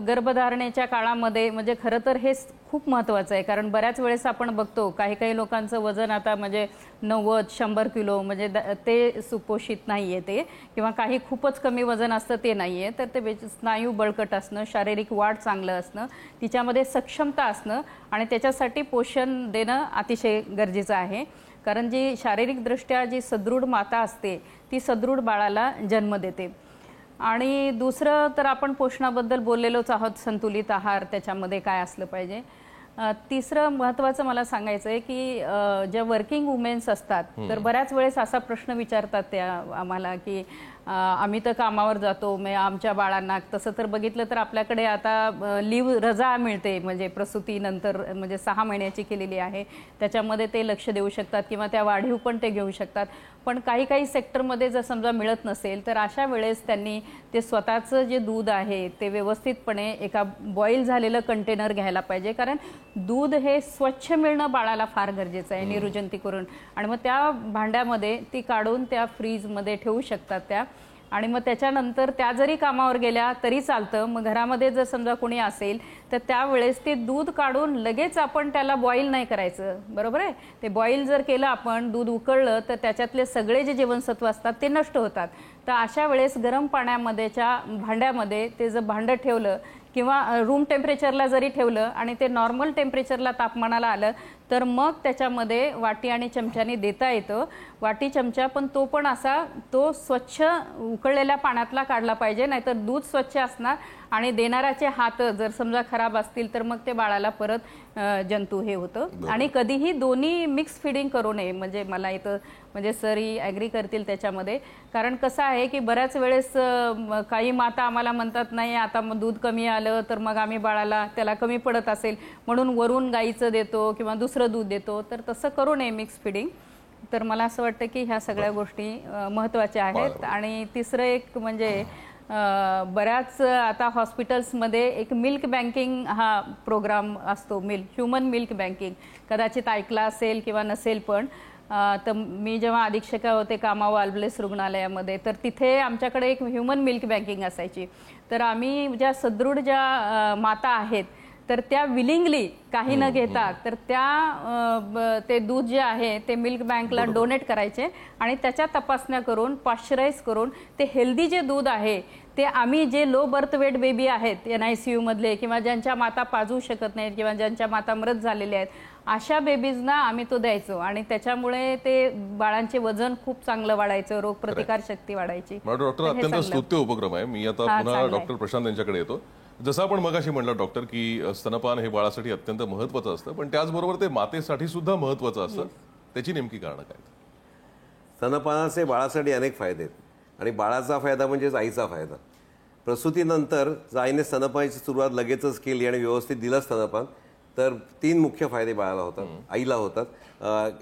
गर्भधारणेच्या काळामध्ये म्हणजे खरं तर हे खूप महत्त्वाचं आहे. कारण बऱ्याच वेळेस आपण बघतो काही लोकांचं वजन आता म्हणजे 90-100 किलो म्हणजे ते सुपोषित नाही आहे ते, किंवा काही खूपच कमी वजन असतं ते नाही आहे. तर ते स्नायू बळकट असणं, शारीरिक वाढ चांगलं असणं, तिच्यामध्ये सक्षमता असणं आणि त्याच्यासाठी पोषण देणं अतिशय गरजेचं आहे. कारण जी शारीरिकदृष्ट्या जी सदृढ माता असते ती सदृढ बाळाला जन्म देते. आणि दुसरं तर आपण पोषणाबद्दल बोललेलोच आहोत, संतुलित आहार त्याच्यामध्ये काय असलं पाहिजे. तिसरं महत्त्वाचं मला सांगायचं आहे की ज्या वर्किंग वुमेन्स असतात तर बऱ्याच वेळेस असा प्रश्न विचारतात त्या आम्हाला की आम्ही तर कामावर जातो, मग आमच्या बाळांना तसं तर बघितलं तर आपल्याकडे आता रजा मिळते, म्हणजे प्रसूतीनंतर म्हणजे 6 महिन्याची केलेली आहे, त्याच्यामध्ये ते लक्ष देऊ शकतात किंवा त्या वाढीव पण ते घेऊ शकतात. पण काही काही सेक्टरमध्ये जर समजा मिळत नसेल तर अशा वेळेस त्यांनी ते स्वतःचं जे दूध आहे ते व्यवस्थितपणे एका बॉईल झालेलं कंटेनर घ्यायला पाहिजे, कारण दूध हे स्वच्छ मिळणं बाळाला फार गरजेचं आहे निर्जंतुकी करून. आणि मग त्या भांड्यामध्ये ती काढून त्या फ्रीजमध्ये ठेवू शकतात त्या. आणि मग त्याच्यानंतर त्या जरी कामावर गेल्या तरी चालतं. मग घरामध्ये जर समजा कोणी असेल तर त्यावेळेस ते दूध काढून लगेच आपण त्याला बॉईल नाही करायचं, बरोबर आहे. ते बॉईल जर केलं आपण, दूध उकळलं तर त्याच्यातले सगळे जे जीवनसत्व असतात ते नष्ट होतात. तर अशा वेळेस गरम पाण्यामध्येच्या भांड्यामध्ये ते जर भांडं ठेवलं किंवा रूम टेम्परेचरला जरी ठेवलं आणि ते नॉर्मल टेम्परेचरला तापमानाला आलं तर मग त्याच्यामध्ये वाटी आणि चमच्याने देता येतं. वाटी चमचा पण तो पण असा तो स्वच्छ उकळलेल्या पाण्यातला काढला पाहिजे, नाहीतर दूध स्वच्छ असणार आणि देणाऱ्याचे हात जर समजा खराब असतील तर मग ते बाळाला परत जंतू हे होतं. आणि कधीही दोन्ही मिक्स फिडिंग करू नये, म्हणजे मला इथं म्हणजे सरी ॲग्री करतील त्याच्यामध्ये. कारण कसं आहे की बऱ्याच वेळेस काही माता आम्हाला म्हणतात नाही आता मग दूध कमी आलं तर मग आम्ही बाळाला त्याला कमी पडत असेल म्हणून वरून गाईचं देतो किंवा दुसरं दूध देतो, तर तसं करू नये मिक्स फिडिंग. तर मला असं वाटतं की ह्या सगळ्या गोष्टी महत्त्वाच्या आहेत. आणि तिसरं एक म्हणजे बऱ्याच आता हॉस्पिटल्समध्ये एक मिल्क बँकिंग हा प्रोग्राम असतो, ह्युमन मिल्क बँकिंग, कदाचित ऐकला असेल किंवा नसेल पण. तर मी जेव्हा अधीक्षका होते कामावर अल्बलेस रुग्णालयामध्ये तर तिथे आमच्याकडे एक ह्युमन मिल्क बँकिंग असायची. तर आम्ही ज्या सदृढ ज्या माता आहेत तर त्या विलिंगली काही न घेता तर त्या ते दूध जे आहे ते मिल्क बँकला डोनेट करायचे आणि त्याच्या तपासण्या करून पाश्चराईज करून ते हेल्दी जे दूध आहे ते आम्ही जे लो बर्थ वेट बेबी आहेत NICU मधले किंवा ज्यांच्या माता पाजू शकत नाहीत किंवा ज्यांच्या माता मृत झालेल्या आहेत अशा बेबीजना आम्ही तो द्यायचो आणि त्याच्यामुळे ते बाळांचे वजन खूप चांगलं वाढायचं, रोगप्रतिकार शक्ती वाढायची. डॉक्टर अत्यंत स्तुत्य उपक्रम आहे. मी आता पुन्हा डॉक्टर प्रशांत यांच्याकडे येतो. जसं आपण मगाशी म्हटलं डॉक्टर की स्तनपान हे बाळासाठी अत्यंत महत्त्वाचं असतं, पण त्याचबरोबर ते मातेसाठी सुद्धा महत्त्वाचं असतं. त्याची नेमकी कारणं काय? स्तनपानाचे बाळासाठी अनेक फायदे आहेत आणि बाळाचा फायदा म्हणजेच आईचा फायदा. प्रसूतीनंतर जर आईने स्तनपानाची सुरुवात लगेचच केली आणि व्यवस्थित दिलं स्तनपान तर 3 मुख्य फायदे बाळाला होतात, आईला होतात.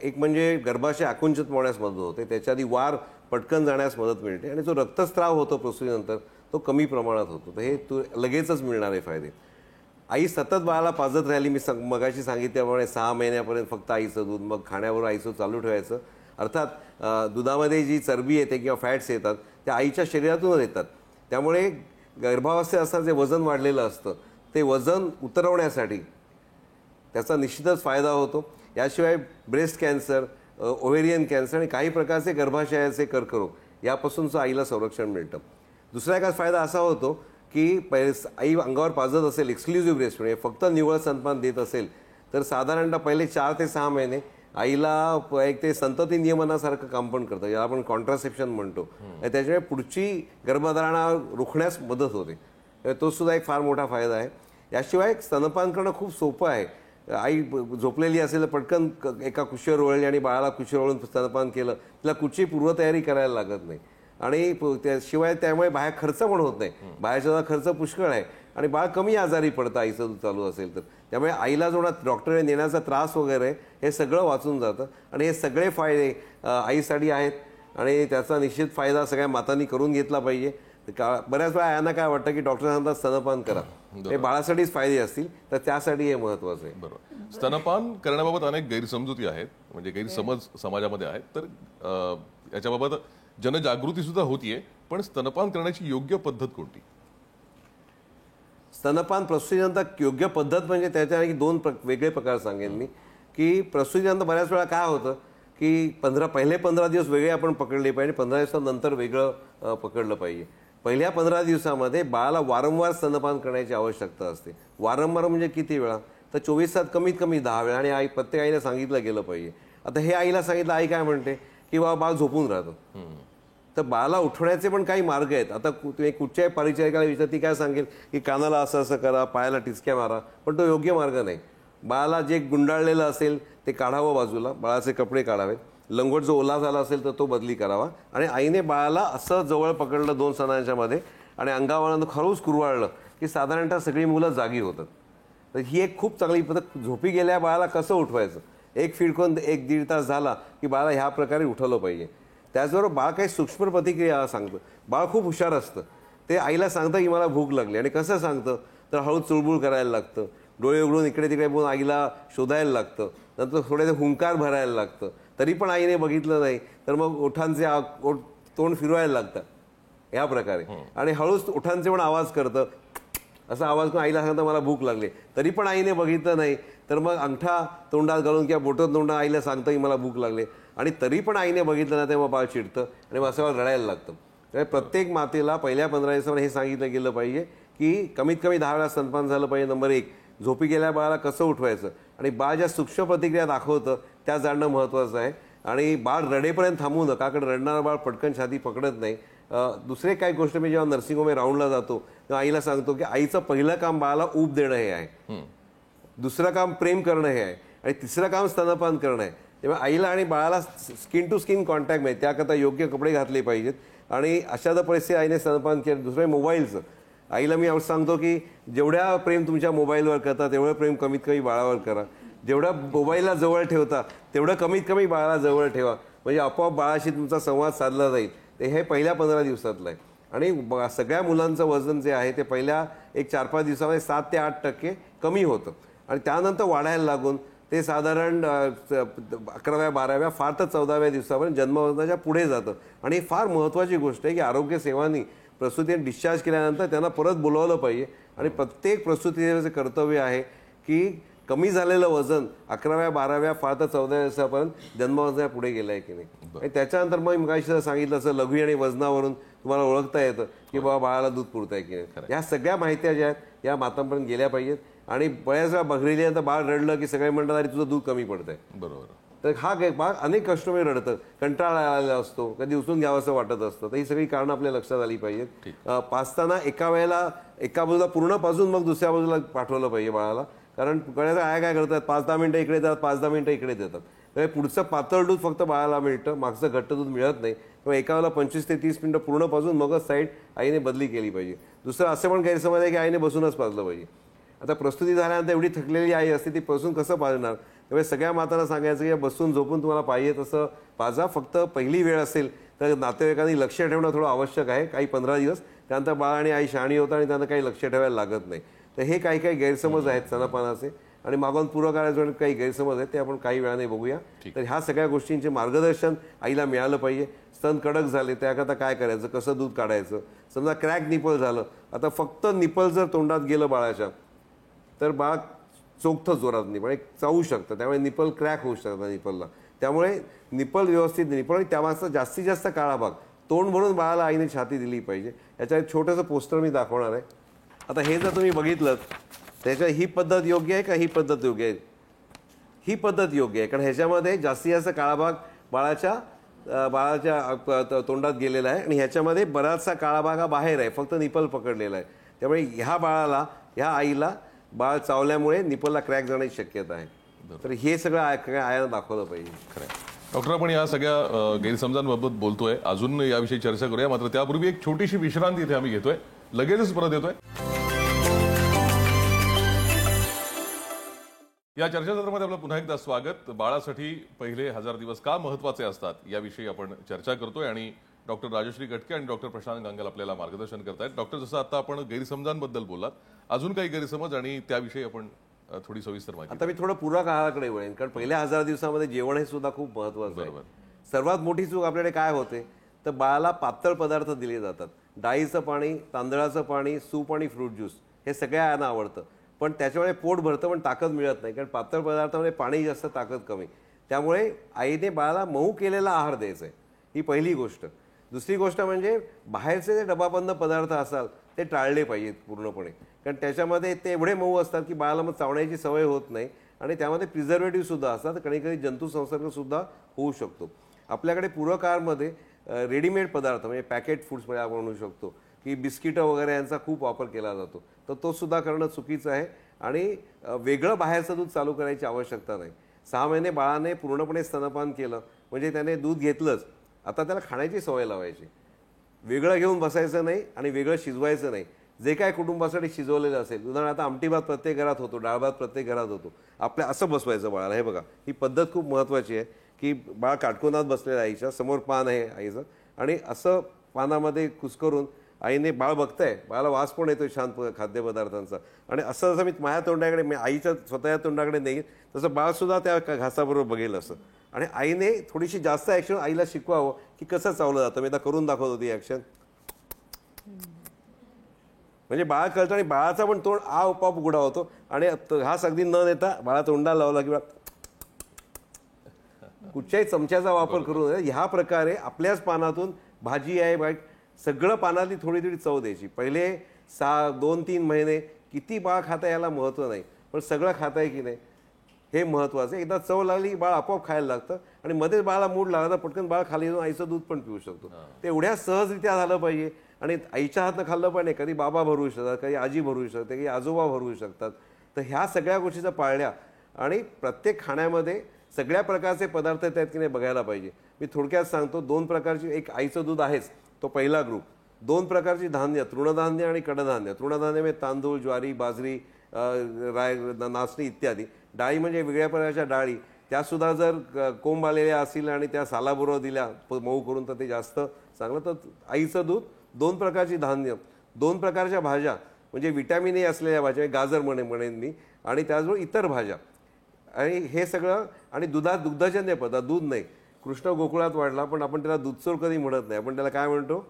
एक म्हणजे गर्भाशय आकुंचित होण्यास मदत होते, त्याच्या आधी वार पटकन जाण्यास मदत मिळते आणि जो रक्तस्राव होतो प्रसूतीनंतर तो कमी प्रमाणात होतो. तर हे लगेचच मिळणारे फायदे. आई सतत बाळाला पाजत राहिली, मी मगाशी सांगितल्याप्रमाणे 6 महिन्यापर्यंत फक्त आईचं दूध, मग खाण्यावर आईचं चालू ठेवायचं. अर्थात दुधामध्ये जी चरबी येते किंवा फॅट्स येतात त्या आईच्या शरीरातूनच येतात. त्यामुळे गर्भावस्थेत असताना जे वजन वाढलेलं असतं ते वजन उतरवण्यासाठी त्याचा निश्चितच फायदा होतो. याशिवाय ब्रेस्ट कॅन्सर, ओव्हेरियन कॅन्सर आणि काही प्रकारचे गर्भाशयाचे कर्करोग यापासूनचं आईला संरक्षण मिळतं. दुसरा एक फायदा असा होतो की आई अंगावर पाजत असेल, एक्सक्लुझिव्ह ब्रेस्ट म्हणजे फक्त निव्वळ स्तनपान देत असेल तर साधारणतः पहिले 4 ते 6 महिने आईला एक ते संतती नियमनासारखं काम पण करतं, याला आपण कॉन्ट्रासेप्शन म्हणतो. त्याच्यामुळे पुढची गर्भधारणा रोखण्यास मदत होते. तो सुद्धा एक फार मोठा फायदा आहे. याशिवाय स्तनपान करणं खूप सोपं आहे. आई झोपलेली असेल तर पटकन एका कुशीवर ओळली आणि बाळाला कुशीवर ओळून स्तनपान केलं, तिला कुठची पूर्वतयारी करायला लागत नाही. आणि त्याशिवाय त्यामुळे बाहेर खर्च पण होत नाही. बाहेरचा खर्च पुष्कळ आहे आणि बाळ कमी आजारी पडतं आईचं दूध चालू असेल तर. त्यामुळे आईला जो डॉक्टरने नेण्याचा त्रास वगैरे हे सगळं वाचून जातं आणि हे सगळे फायदे आईसाठी आहेत आणि त्याचा निश्चित फायदा सगळ्या मातांनी करून घेतला पाहिजे. बऱ्याच वेळा यांना काय वाटतं की डॉक्टर सांगतात स्तनपान करा, हे बाळासाठीच फायदे असतील तर त्यासाठी हे महत्वाचं आहे. बरोबर. स्तनपान करण्याबाबत अनेक गैरसमजुती आहेत, म्हणजे गैरसमज समाजामध्ये आहेत. तर याच्याबाबत जनजागृती सुद्धा होतीये, पण स्तनपान करण्याची योग्य पद्धत कोणती? स्तनपान प्रसूतीनंतर योग्य पद्धत म्हणजे त्याच्या आणखी 2 वेगळे प्रकार सांगेन मी. की प्रसूतीनंतर बऱ्याच वेळा काय होतं की पहिले 15 दिवस वेगळे आपण पकडले पाहिजे, 15 दिवसानंतर वेगळं पकडलं पाहिजे. पहिल्या 15 दिवसामध्ये बाळाला वारंवार स्तनपान करण्याची आवश्यकता असते. वारंवार म्हणजे किती वेळा? तर 24 तास कमीत कमी 10 वेळा आणि प्रत्येक आईला सांगितलं गेलं पाहिजे. आता हे आईला सांगितलं, आई काय म्हणते की बाळ झोपून राहतं. तर बाळाला उठवण्याचे पण काही मार्ग आहेत. आता तुम्ही कुठच्याही परिचारिकाला विचार, ती काय सांगेल की कानाला असं असं करा, पायाला टिचक्या मारा, पण तो योग्य मार्ग नाही. बाळाला जे गुंडाळलेलं असेल ते काढावं बाजूला, बाळाचे कपडे काढावेत लंगोट जो ओला झाला असेल तर तो बदली करावा आणि आईने बाळाला असं जवळ पकडलं 2 सणांच्या मध्ये आणि अंगावरून खरंच कुरवाळलं की साधारणतः सगळी मुलं जागी होतात. तर ही एक खूप चांगली पद्धत. झोपी गेल्या बाळाला कसं उठवायचं, एक फिरकून 1-1.5 तास झाला की बाळाला ह्या प्रकारे उठवलं पाहिजे. त्याचबरोबर बाळ काही सूक्ष्म प्रतिक्रिया सांगतं. बाळ खूप हुशार असतं. ते आईला सांगतं की मला भूक लागली आणि कसं सांगतं तर हळू चुळबुळ करायला लागतं, डोळे उघडून इकडे तिकडे बघून आईला शोधायला लागतं, नंतर थोडे हुंकार भरायला लागतं. तरी पण आईने बघितलं नाही तर मग ओठांचे तोंड फिरवायला लागतं ह्या प्रकारे आणि हळूच ओठांचे पण आवाज करतं. असा आवाज करून आईला सांगतं मला भूक लागली. तरी पण आईने बघितलं नाही तर मग अंगठा तोंडात घालून किंवा बोटं तोंडात आईला सांगतं की मला भूक लागली आणि तरी पण आईने बघितलं नाही तेव्हा बाळ चिडतं आणि मग असं रडायला लागतं. तर प्रत्येक मातेला पहिल्या 15 दिवसामध्ये हे सांगितलं गेलं पाहिजे की कमीत कमी 10 वेळा स्तनपान झालं पाहिजे. नंबर 1, झोपी गेल्या बाळाला कसं उठवायचं आणि बाळ ज्या सूक्ष्म प्रतिक्रिया दाखवतं त्या जाणणं महत्त्वाचं आहे. आणि बाळ रडेपर्यंत थांबू नका, कारण रडणारं बाळ पटकन छाती पकडत नाही. दुसरे काही गोष्ट मी जेव्हा नर्सिंग होम राऊंडला जातो तेव्हा आईला सांगतो की आईचं पहिलं काम बाळाला ऊब देणं हे आहे, दुसरं काम प्रेम करणं हे आहे आणि तिसरं काम स्तनपान करणं आहे. तेव्हा आईला आणि बाळाला स्किन टू स्किन कॉन्टॅक्ट मिळते, त्याकरता योग्य कपडे घातले पाहिजेत आणि अशा जर परिस्थितीत आईने स्तनपान केलं. दुसरं मोबाईलचं आईला मी सांगतो की जेवढ्या प्रेम तुमच्या मोबाईलवर करता तेवढं प्रेम कमीत कमी बाळावर करा. जेवढं मोबाईलला जवळ ठेवता तेवढं कमीत कमी बाळाला जवळ ठेवा, म्हणजे आपोआप बाळाशी तुमचा संवाद साधला जाईल. ते हे पहिल्या 15 दिवसातलं आहे. आणि सगळ्या मुलांचं वजन जे आहे ते पहिल्या 4-5 दिवसामध्ये 7 ते 8% कमी होतं आणि त्यानंतर वाढायला लागून ते साधारण 11व्या 12व्या फार तर 14व्या दिवसापर्यंत जन्मवजनाच्या पुढे जातं. आणि फार महत्त्वाची गोष्ट आहे की आरोग्य सेवांनी प्रसूतीने डिस्चार्ज केल्यानंतर त्यांना परत बोलवलं पाहिजे आणि प्रत्येक प्रसूतीचे कर्तव्य आहे की कमी झालेलं वजन 11व्या 12व्या फार तर 14व्या दिवसापर्यंत जन्मवजनाच्या पुढे गेलं आहे की नाही. आणि त्याच्यानंतर मग मगाशी सांगितलं असं लघवी आणि वजनावरून तुम्हाला ओळखता येतं की बाबा बाळाला दूध पुरतं आहे की नाही. ह्या सगळ्या माहित्या ज्या आहेत या मातांपर्यंत गेल्या पाहिजेत. आणि बऱ्याच वेळा बघितल्यानंतर बाळ रडलं की सगळे म्हणतात अरे तुझं दूध कमी पडतंय. बरोबर. तर हा बाळ अनेक कष्टमेव रडतं, कंटाळा आलेला असतो, कधी उचलून घ्यावं असं वाटत असतं. तर ही सगळी कारणं आपल्या लक्षात आली पाहिजेत. पाजताना एका वेळेला एका बाजूला पूर्ण पाजून मग दुसऱ्या बाजूला पाठवलं पाहिजे बाळाला, कारण बऱ्याच आया काय करतात 5-10 मिनिटं इकडे जातात 5-10 मिनिटं इकडे देतात. तर पुढचं पातळ दूध फक्त बाळाला मिळतं, मागचं घट्ट दूध मिळत नाही. किंवा एका वेळेला 25 ते 30 मिनिटं पूर्ण पाजून मगच साईड आईने बदली केली पाहिजे. दुसरं असं पण गैरसमज आहे की आईने बसूनच पाजलं पाहिजे. आता प्रस्तुती झाल्यानंतर एवढी थकलेली आई असते ती बसून कसं पाजणार. त्यामुळे सगळ्या मातांना सांगायचं की बसून झोपून तुम्हाला पाहिजे तसं पाजा. फक्त पहिली वेळ असेल तर नातेवाईकांनी लक्ष ठेवणं थोडं आवश्यक आहे. काही 15 दिवस त्यानंतर बाळ आणि आई शहाणी होतं आणि त्यांना काही लक्ष ठेवायला लागत नाही. तर हे काही काही गैरसमज आहेत स्तनपानाचे आणि मागून पूर्वकाळाचे काही गैरसमज आहेत ते आपण काही वेळाने बघूया. तर ह्या सगळ्या गोष्टींचे मार्गदर्शन आईला मिळालं पाहिजे. स्तन कडक झाले त्याकरता काय करायचं, कसं दूध काढायचं. समजा क्रॅक निपल झालं, आता फक्त निपल जर तोंडात गेलं बाळाच्या तर बाळ चोखतं जोरात निपल एक चावू शकतं, त्यामुळे निपल क्रॅक होऊ शकतं निपलला. त्यामुळे निपल व्यवस्थित निपल आणि त्यामागचा जास्तीत जास्त काळा भाग तोंड भरून बाळाला आईने छाती दिली पाहिजे. याच्या एक छोटंसं पोस्टर मी दाखवणार आहे. आता हे जर तुम्ही बघितलं त्याच्या ही पद्धत योग्य आहे का ही पद्धत योग्य आहे. ही पद्धत योग्य आहे कारण ह्याच्यामध्ये जास्तीत जास्त काळा भाग बाळाच्या तोंडात गेलेला आहे आणि ह्याच्यामध्ये बराचसा काळा भाग हा बाहेर आहे, फक्त निपल पकडलेला आहे. त्यामुळे ह्या बाळाला ह्या आईला बाळ चावल्यामुळे निपलला क्रॅक जाण्याची शक्यता आहे. तर हे सगळं आयानं दाखवलं पाहिजे. खरं. डॉक्टर, आपण या सगळ्या गैरसमजांबाबत बोलतोय, अजून याविषयी चर्चा करूया. मात्र त्यापूर्वी एक छोटीशी विश्रांती इथे आम्ही घेतोय, लगेचच परत येतोय. या चर्चासत्रामध्ये आपलं पुन्हा एकदा स्वागत. बाळासाठी पहिले 1000 दिवस का महत्वाचे असतात याविषयी आपण चर्चा करतोय आणि डॉक्टर राजश्री कटके आणि डॉक्टर प्रशांत गांगल आपल्याला मार्गदर्शन करतायत. डॉक्टर, जसं आता आपण गैरसमजांबद्दल बोललात, अजून काही गैरसमज आणि त्याविषयी आपण थोडी सविस्तर माहिती. आता मी थोडं पूरक आहाराकडे वळेन, कारण पहिल्या 1000 दिवसामध्ये जेवण हे सुद्धा खूप महत्वाचं आहे. सर्वात मोठी चूक आपल्याकडे काय होते तर बाळाला पातळ पदार्थ दिले जातात. डाळीचं पाणी, तांदळाचं पाणी, सूप आणि फ्रूट ज्यूस हे सगळ्या आयांना आवडतं, पण त्याच्यामुळे पोट भरतं पण ताकद मिळत नाही, कारण पातळ पदार्थामध्ये पाणी जास्त ताकद कमी. त्यामुळे आईने बाळाला मऊ केलेला आहार द्यायचा आहे, ही पहिली गोष्ट. दुसरी गोष्ट म्हणजे बाहेरचे जे डबाबंद पदार्थ असाल ते टाळले पाहिजेत पूर्णपणे, कारण त्याच्यामध्ये ते एवढे मऊ असतात की बाळाला मग चावण्याची सवय होत नाही आणि त्यामध्ये प्रिझर्वेटिव्ह सुद्धा असतात, कधी कधी जंतू संसर्ग सुद्धा होऊ शकतो. आपल्याकडे पूरक आहारमध्ये रेडीमेड पदार्थ म्हणजे पॅकेट फूड्समध्ये आपण म्हणू शकतो की बिस्किटं वगैरे यांचा खूप वापर केला जातो, तर तो सुद्धा करणं चुकीचं आहे. आणि वेगळं बाहेरचं दूध चालू करायची आवश्यकता नाही. 6 महिने बाळाने पूर्णपणे स्तनपान केलं म्हणजे त्याने दूध घेतलंच, आता त्याला खाण्याची सवय लावायची. वेगळं घेऊन बसायचं नाही आणि वेगळं शिजवायचं नाही. जे काय कुटुंबासाठी शिजवलेलं असेल, उदाहरणार्थ आमटी भात प्रत्येक घरात होतो, डाळ भात प्रत्येक घरात होतो, आपल्या असं बसवायचं बाळाला. हे बघा, ही पद्धत खूप महत्त्वाची आहे की बाळ काटकोनात बसलेलं आईच्या समोर पान आहे आईचं, आणि असं पानामध्ये कुस्करून आईने बाळ बघताय, बाळाला वास पण येतो छान खाद्यपदार्थांचा, आणि असं जसं मी माझ्या तोंडाकडे, मी आईच्या स्वतःच्या तोंडाकडे नाही तसं बाळसुद्धा त्या घासाबरोबर बघेल असं. आणि आईने थोडीशी जास्त ॲक्शन आईला शिकवावं की कसं चावलं जातं. मी आता करून दाखवत होती ॲक्शन, म्हणजे बाळ कळतं आणि बाळाचा पण तोंड आपोआप उघडा होतो, आणि घास अगदी न देता बाळा तोंडाला लावला किंवा कुठच्याही चमच्याचा वापर करून ह्या प्रकारे आपल्याच पानातून भाजी आहे बाईट सगळं पानातली थोडी थोडी चव द्यायची. पहिले 2-3 महिने किती बाळ खाता याला महत्त्व नाही, पण सगळं खाताय की नाही हे महत्त्वाचं. एकदा चव लागली की बाळ आपोआप खायला लागतं, आणि मध्येच बाळाला मूड लागला तर पटकन बाळ खाली येऊन आईचं दूध पण पिऊ शकतो. ते एवढ्या सहजरित्या झालं पाहिजे, आणि आईच्या हातनं खाल्लं पण नाही. कधी बाबा भरवू शकतात, कधी आजी भरवू शकते, कधी आजोबा भरवू शकतात. तर ह्या सगळ्या गोष्टीचा पाळल्या, आणि प्रत्येक खाण्यामध्ये सगळ्या प्रकारचे पदार्थ आहेत की नाही बघायला पाहिजे. मी थोडक्यात सांगतो, 2 प्रकारची, एक आईचं दूध आहेच तो पहिला ग्रुप, 2 प्रकारची धान्य, तृणधान्य आणि कडधान्य. तृणधान्य म्हणजे तांदूळ, ज्वारी, बाजरी, राय, नाचणी इत्यादी. डाळी म्हणजे वेगळ्या प्रकारच्या डाळी, त्यासुद्धा जर कोंब आलेल्या असतील आणि त्या सालाबरोबर दिल्या मऊ करून तर ते जास्त चांगलं. तर आईचं दूध, 2 प्रकारची धान्य, 2 प्रकारच्या भाज्या म्हणजे विटॅमिन ए असलेल्या भाज्या, गाजर म्हणेन मी, आणि त्याचबरोबर इतर भाज्या, आणि हे सगळं. आणि दुग्धजन्य पदार्थ, दूध नाही. कृष्ण गोकुळात वाढला, पण आपण त्याला दूधचोर कधी म्हणत नाही, आपण त्याला काय म्हणतो,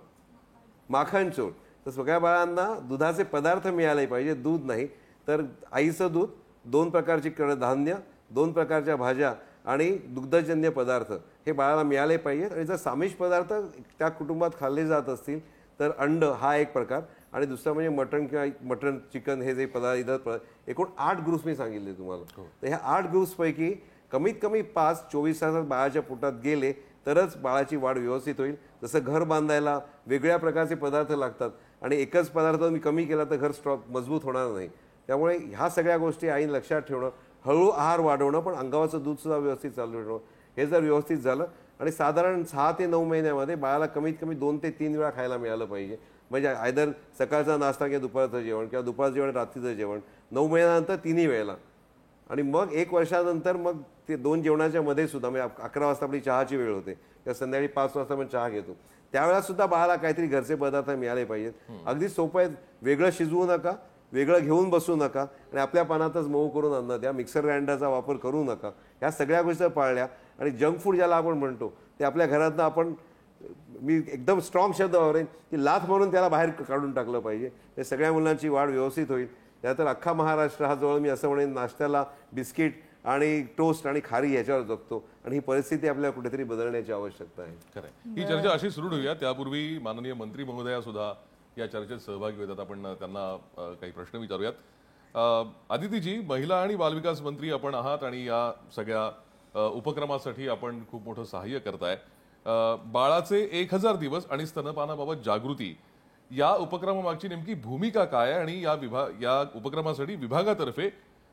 माखन चोर. तर सगळ्या बाळांना दुधाचे पदार्थ मिळाले पाहिजे, दूध नाही. तर आईचं दूध, 2 प्रकारची कडधान्य, 2 प्रकारच्या भाज्या आणि दुग्धजन्य पदार्थ हे बाळाला मिळाले पाहिजेत. आणि जर सामिष पदार्थ त्या कुटुंबात खाल्ले जात असतील तर अंड हा एक प्रकार, आणि दुसरा म्हणजे मटण किंवा मटण, चिकन, हे जे पदार्थ, इतर एकूण 8 ग्रुप्स मी सांगितले तुम्हाला. तर ह्या 8 ग्रुप्सपैकी कमीत कमी 5-24 तासात बाळाच्या पोटात गेले तरच बाळाची वाढ व्यवस्थित होईल. जसं घर बांधायला वेगळ्या प्रकारचे पदार्थ लागतात, आणि एकच पदार्थ मी कमी केला तर घर स्ट्रॉंग मजबूत होणार नाही. त्यामुळे ह्या सगळ्या गोष्टी आईने लक्षात ठेवणं, हळू आहार वाढवणं, पण अंगावाचं दूधसुद्धा व्यवस्थित चालू ठेवणं, हे जर व्यवस्थित झालं, आणि साधारण 6 ते 9 महिन्यामध्ये बाळाला कमीत कमी 2 ते 3 वेळा खायला मिळालं पाहिजे. म्हणजे आयदर सकाळचा नाश्ता किंवा दुपारचं जेवण, किंवा दुपारचं जेवण, रात्रीचं जेवण, 9 महिन्यानंतर 3ही वेळेला. आणि मग 1 वर्षानंतर मग ते 2 जेवणाच्या मध्ये सुद्धा, म्हणजे 11 वाजता आपली चहाची वेळ होते, किंवा संध्याकाळी 5 वाजता आपण चहा घेतो, त्यावेळेला सुद्धा बाळाला काहीतरी घरचे पदार्थ मिळाले पाहिजेत. अगदी सोपं आहे, वेगळं शिजवू नका, वेगळं घेऊन बसू नका, आणि आपल्या पानातच मऊ करून अन्न द्या. मिक्सर ग्राइंडरचा वापर करू नका. ह्या सगळ्या गोष्टी पाळल्या, आणि जंक फूड ज्याला आपण म्हणतो ते आपल्या घरातनं आपण, मी एकदम स्ट्रॉंग शब्द वापरेन की लाथ म्हणून त्याला बाहेर काढून टाकलं पाहिजे. हे सगळ्या मुलांची वाढ व्यवस्थित होईल. त्यानंतर अख्खा महाराष्ट्र हा जवळ, मी असं म्हणेन, नाश्त्याला बिस्किट आणि टोस्ट आणि खारी याच्यावर जगतो, आणि ही परिस्थिती आपल्याला कुठेतरी बदलण्याची आवश्यकता आहे. खरं, ही चर्चा अशी सुरू ठेवूया. त्यापूर्वी माननीय मंत्री महोदया सुद्धा या चर्चेत सहभागी होतात. आपण त्यांना काही प्रश्न विचारूयात. आदितीजी, महिला आणि बालविकास मंत्री आपण आहात, आणि या सगळ्या उपक्रमासाठी आपण खूप मोठं सहाय्य करताय. बाळाचे 1000 दिवस आणि स्तनपानाबाबत जागृती या उपक्रमामागची नेमकी भूमिका काय आहे, आणि या उपक्रमासाठी विभागातर्फे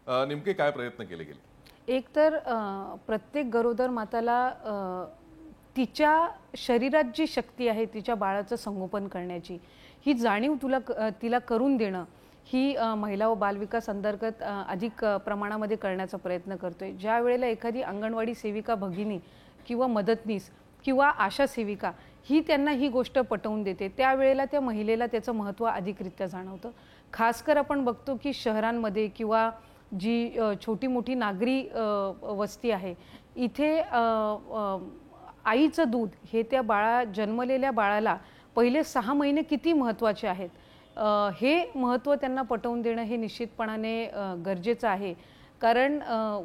नेमके काय प्रयत्न केले गेले? एक तर प्रत्येक गरोदर माताला तिच्या शरीरात जी शक्ती आहे तिच्या बाळाचं संगोपन करण्याची ही जाणीव तिला करून देणं, ही महिला व बालविकास अंतर्गत अधिक प्रमाणामध्ये करण्याचा प्रयत्न करतोय. ज्या वेळेला एखादी अंगणवाडी सेविका भगिनी किंवा मदतनीस किंवा आशा सेविका ही त्यांना ही गोष्ट पटवून देते, त्यावेळेला त्या महिलेला त्याचं महत्त्व अधिकरित्या जाणवतं. खासकर आपण बघतो की शहरांमध्ये किंवा जी छोटी मोठी नागरी वस्ती आहे, इथे आईचं दूध हे त्या जन्मलेल्या बाळाला पहिले 6 महिने किती महत्त्वाचे आहेत, हे महत्त्व त्यांना पटवून देणं हे निश्चितपणाने गरजेचं आहे. कारण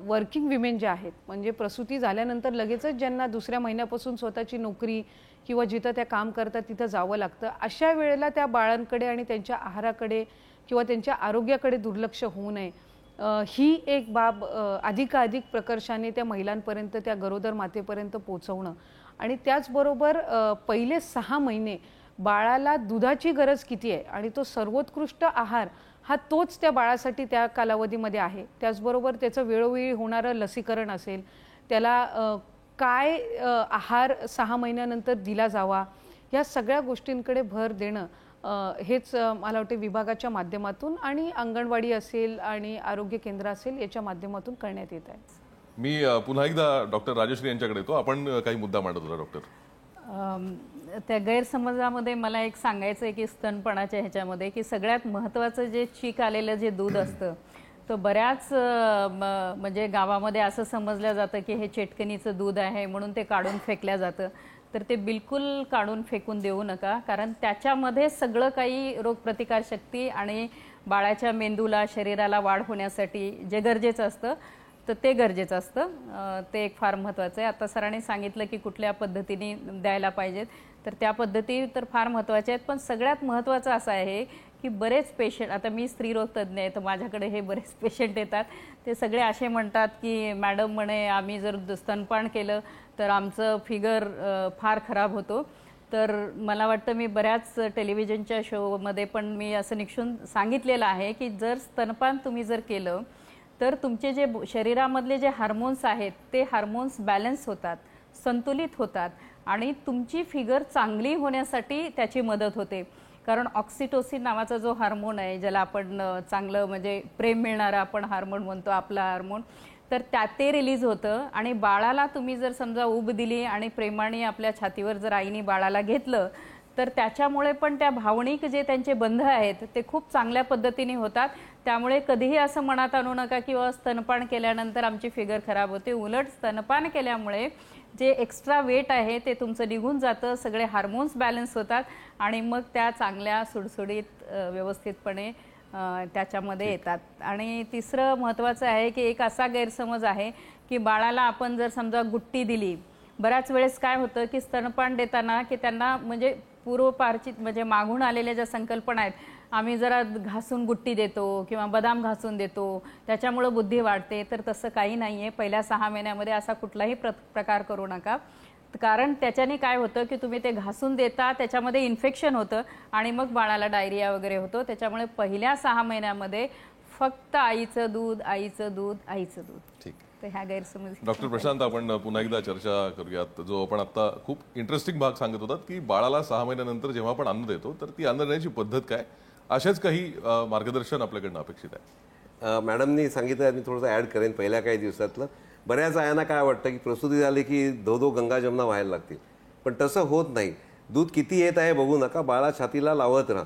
वर्किंग विमेन ज्या आहेत, म्हणजे प्रसूती झाल्यानंतर लगेचच ज्यांना दुसऱ्या महिन्यापासून स्वतःची नोकरी किंवा जिथं त्या काम करतात तिथं जावं लागतं, अशा वेळेला त्या बाळांकडे आणि त्यांच्या आहाराकडे किंवा त्यांच्या आरोग्याकडे दुर्लक्ष होऊ नये, ही एक बाब अधिकाधिक प्रकर्षाने त्या महिलांपर्यंत, त्या गरोदर मातेपर्यंत पोहोचवणं. आणि त्याचबरोबर पहिले 6 महिने बाळाला दुधाची गरज किती आहे आणि तो सर्वोत्कृष्ट आहार हा तोच त्या बाळासाठी त्या कालावधीमध्ये आहे. त्याचबरोबर त्याचं वेळोवेळी होणारं लसीकरण असेल, त्याला काय आहार 6 महिन्यानंतर दिला जावा, या सगळ्या गोष्टींकडे भर देणं हेच मला वाटते विभागाच्या माध्यमातून आणि अंगणवाडी असेल आणि आरोग्य केंद्र असेल याच्या माध्यमातून करण्यात येत आहे. मी पुन्हा एकदा डॉक्टर राजश्री यांच्याकडे येतो. आपण काही मुद्दा मांडत होता डॉक्टर. त्या गैरसमजामध्ये मला एक सांगायचं आहे की स्तनपणाच्या ह्याच्यामध्ये की सगळ्यात महत्त्वाचं जे चीक आलेलं जे दूध असतं तर बऱ्याच म्हणजे गावामध्ये असं समजलं जातं की हे चेटकणीचं दूध आहे म्हणून ते काढून फेकलं जातं. तर ते बिलकुल काढून फेकून देऊ नका, कारण त्याच्यामध्ये सगळं काही रोगप्रतिकारशक्ती आणि बाळाच्या मेंदूला शरीराला वाढ होण्यासाठी जे गरजेचं असतं तर ते गरजेचं असतं. ते एक फार महत्त्वाचं आहे. आता सरांनी सांगितलं की कुठल्या पद्धतीने द्यायला पाहिजेत, तर त्या पद्धती तर फार महत्त्वाच्या आहेत. पण सगळ्यात महत्त्वाचं असं आहे की बरेच पेशंट, आता मी स्त्रीरोग तज्ज्ञ आहे तर माझ्याकडे हे बरेच पेशंट येतात, ते सगळे असे म्हणतात की मॅडम म्हणे आम्ही जर स्तनपान केलं तर आमचं फिगर फार खराब होतो. तर मला वाटतं मी बऱ्याच टेलिव्हिजनच्या शोमध्ये पण मी असं निक्षून सांगितलेलं आहे की जर स्तनपान तुम्ही जर केलं तर तुमचे जे शरीरामधले जे हार्मोन्स आहेत ते हार्मोन्स बॅलन्स होतात, संतुलित होतात आणि तुमची फिगर चांगली होण्यासाठी त्याची मदत होते. कारण ऑक्सिटोसिन नावाचा जो हार्मोन आहे, ज्याला आपण चांगलं म्हणजे प्रेम मिळणारा आपण हार्मोन म्हणतो, आपला हार्मोन, तर ते रिलीज होतं. आणि बाळाला तुम्ही जर समजा ऊब दिली आणि प्रेमाने आपल्या छातीवर जर आईने बाळाला घेतलं तर त्याच्यामुळे पण त्या भावनिक जे त्यांचे बंध आहेत ते खूप चांगल्या पद्धतीने होतात. त्यामुळे कधीही असं मनात आणू नका की स्तनपान केल्यानंतर आमची फिगर खराब होते. उलट स्तनपान केल्यामुळे जे एक्स्ट्रा वेट आहे ते तुमचं निघून जातं, सगळे हार्मोन्स बॅलन्स होतात आणि मग त्या चांगल्या सुडसुडीत व्यवस्थितपणे त्याच्यामध्ये येतात. आणि तिसरं महत्त्वाचं आहे की एक असा गैरसमज आहे की बाळाला आपण जर समजा गुट्टी दिली, बऱ्याच वेळेस काय होतं की स्तनपान देताना की त्यांना म्हणजे पूर्वपारचित म्हणजे मागून आलेल्या ज्या संकल्पना आहेत, आम्ही जरा घासून गुट्टी देतो किंवा बदाम घासून देतो त्याच्यामुळे बुद्धी वाढते, तर तसं काही नाही आहे. पहिल्या 6 महिन्यामध्ये असा कुठलाही प्रकार करू नका, कारण त्याच्याने काय होतं की तुम्ही ते घासून देता, त्याच्यामध्ये इन्फेक्शन होतं आणि मग बाळाला डायरिया वगैरे होतो. त्याच्यामुळे पहिल्या 6 महिन्यामध्ये फक्त आईचं दूध, आईचं दूध, आईचं दूध. ठीक. तर ह्या गैरसमज. डॉक्टर प्रशांत, आपण पुन्हा एकदा चर्चा करूयात. जो आपण आता खूप इंटरेस्टिंग भाग सांगत होतात की बाळाला 6 महिन्यानंतर जेव्हा आपण अन्न देतो तर ती अन्न देण्याची पद्धत काय, अशाच काही मार्गदर्शन आपल्याकडनं अपेक्षित आहे. मॅडमनी सांगितलं, मी थोडंसं ॲड करेन. पहिल्या काही दिवसातलं बऱ्याच आयांना काय वाटतं की प्रसूती झाली की धो गंगा जमुना व्हायला लागतील, पण तसं होत नाही. दूध किती येत आहे बघू नका, बाळा छातीला लावत राहा.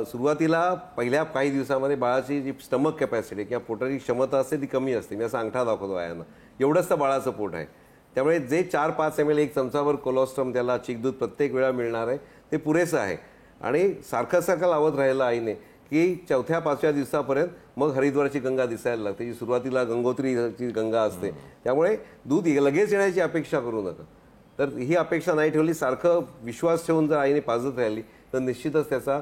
सुरुवातीला पहिल्या काही दिवसामध्ये बाळाची जी स्टमक कॅपॅसिटी किंवा पोटाची क्षमता असते ती कमी असते. मी असा अंगठा दाखवतो आयांना, एवढंच तर बाळाचं पोट आहे. त्यामुळे जे 4-5 ml 1 चमचाभर कोलोस्ट्रम त्याला चिक दूध प्रत्येक वेळा मिळणार आहे, ते पुरेसं आहे. आणि सारखं लावत राहिलं आईने की 4-5व्या दिवसापर्यंत मग हरिद्वारची गंगा दिसायला लागते, जी सुरुवातीला गंगोत्रीची गंगा असते. त्यामुळे दूध लगेच येण्याची अपेक्षा करू नका. तर ही अपेक्षा नाही ठेवली, सारखं विश्वास ठेवून जर आईने पाजत राहिली तर निश्चितच त्याचा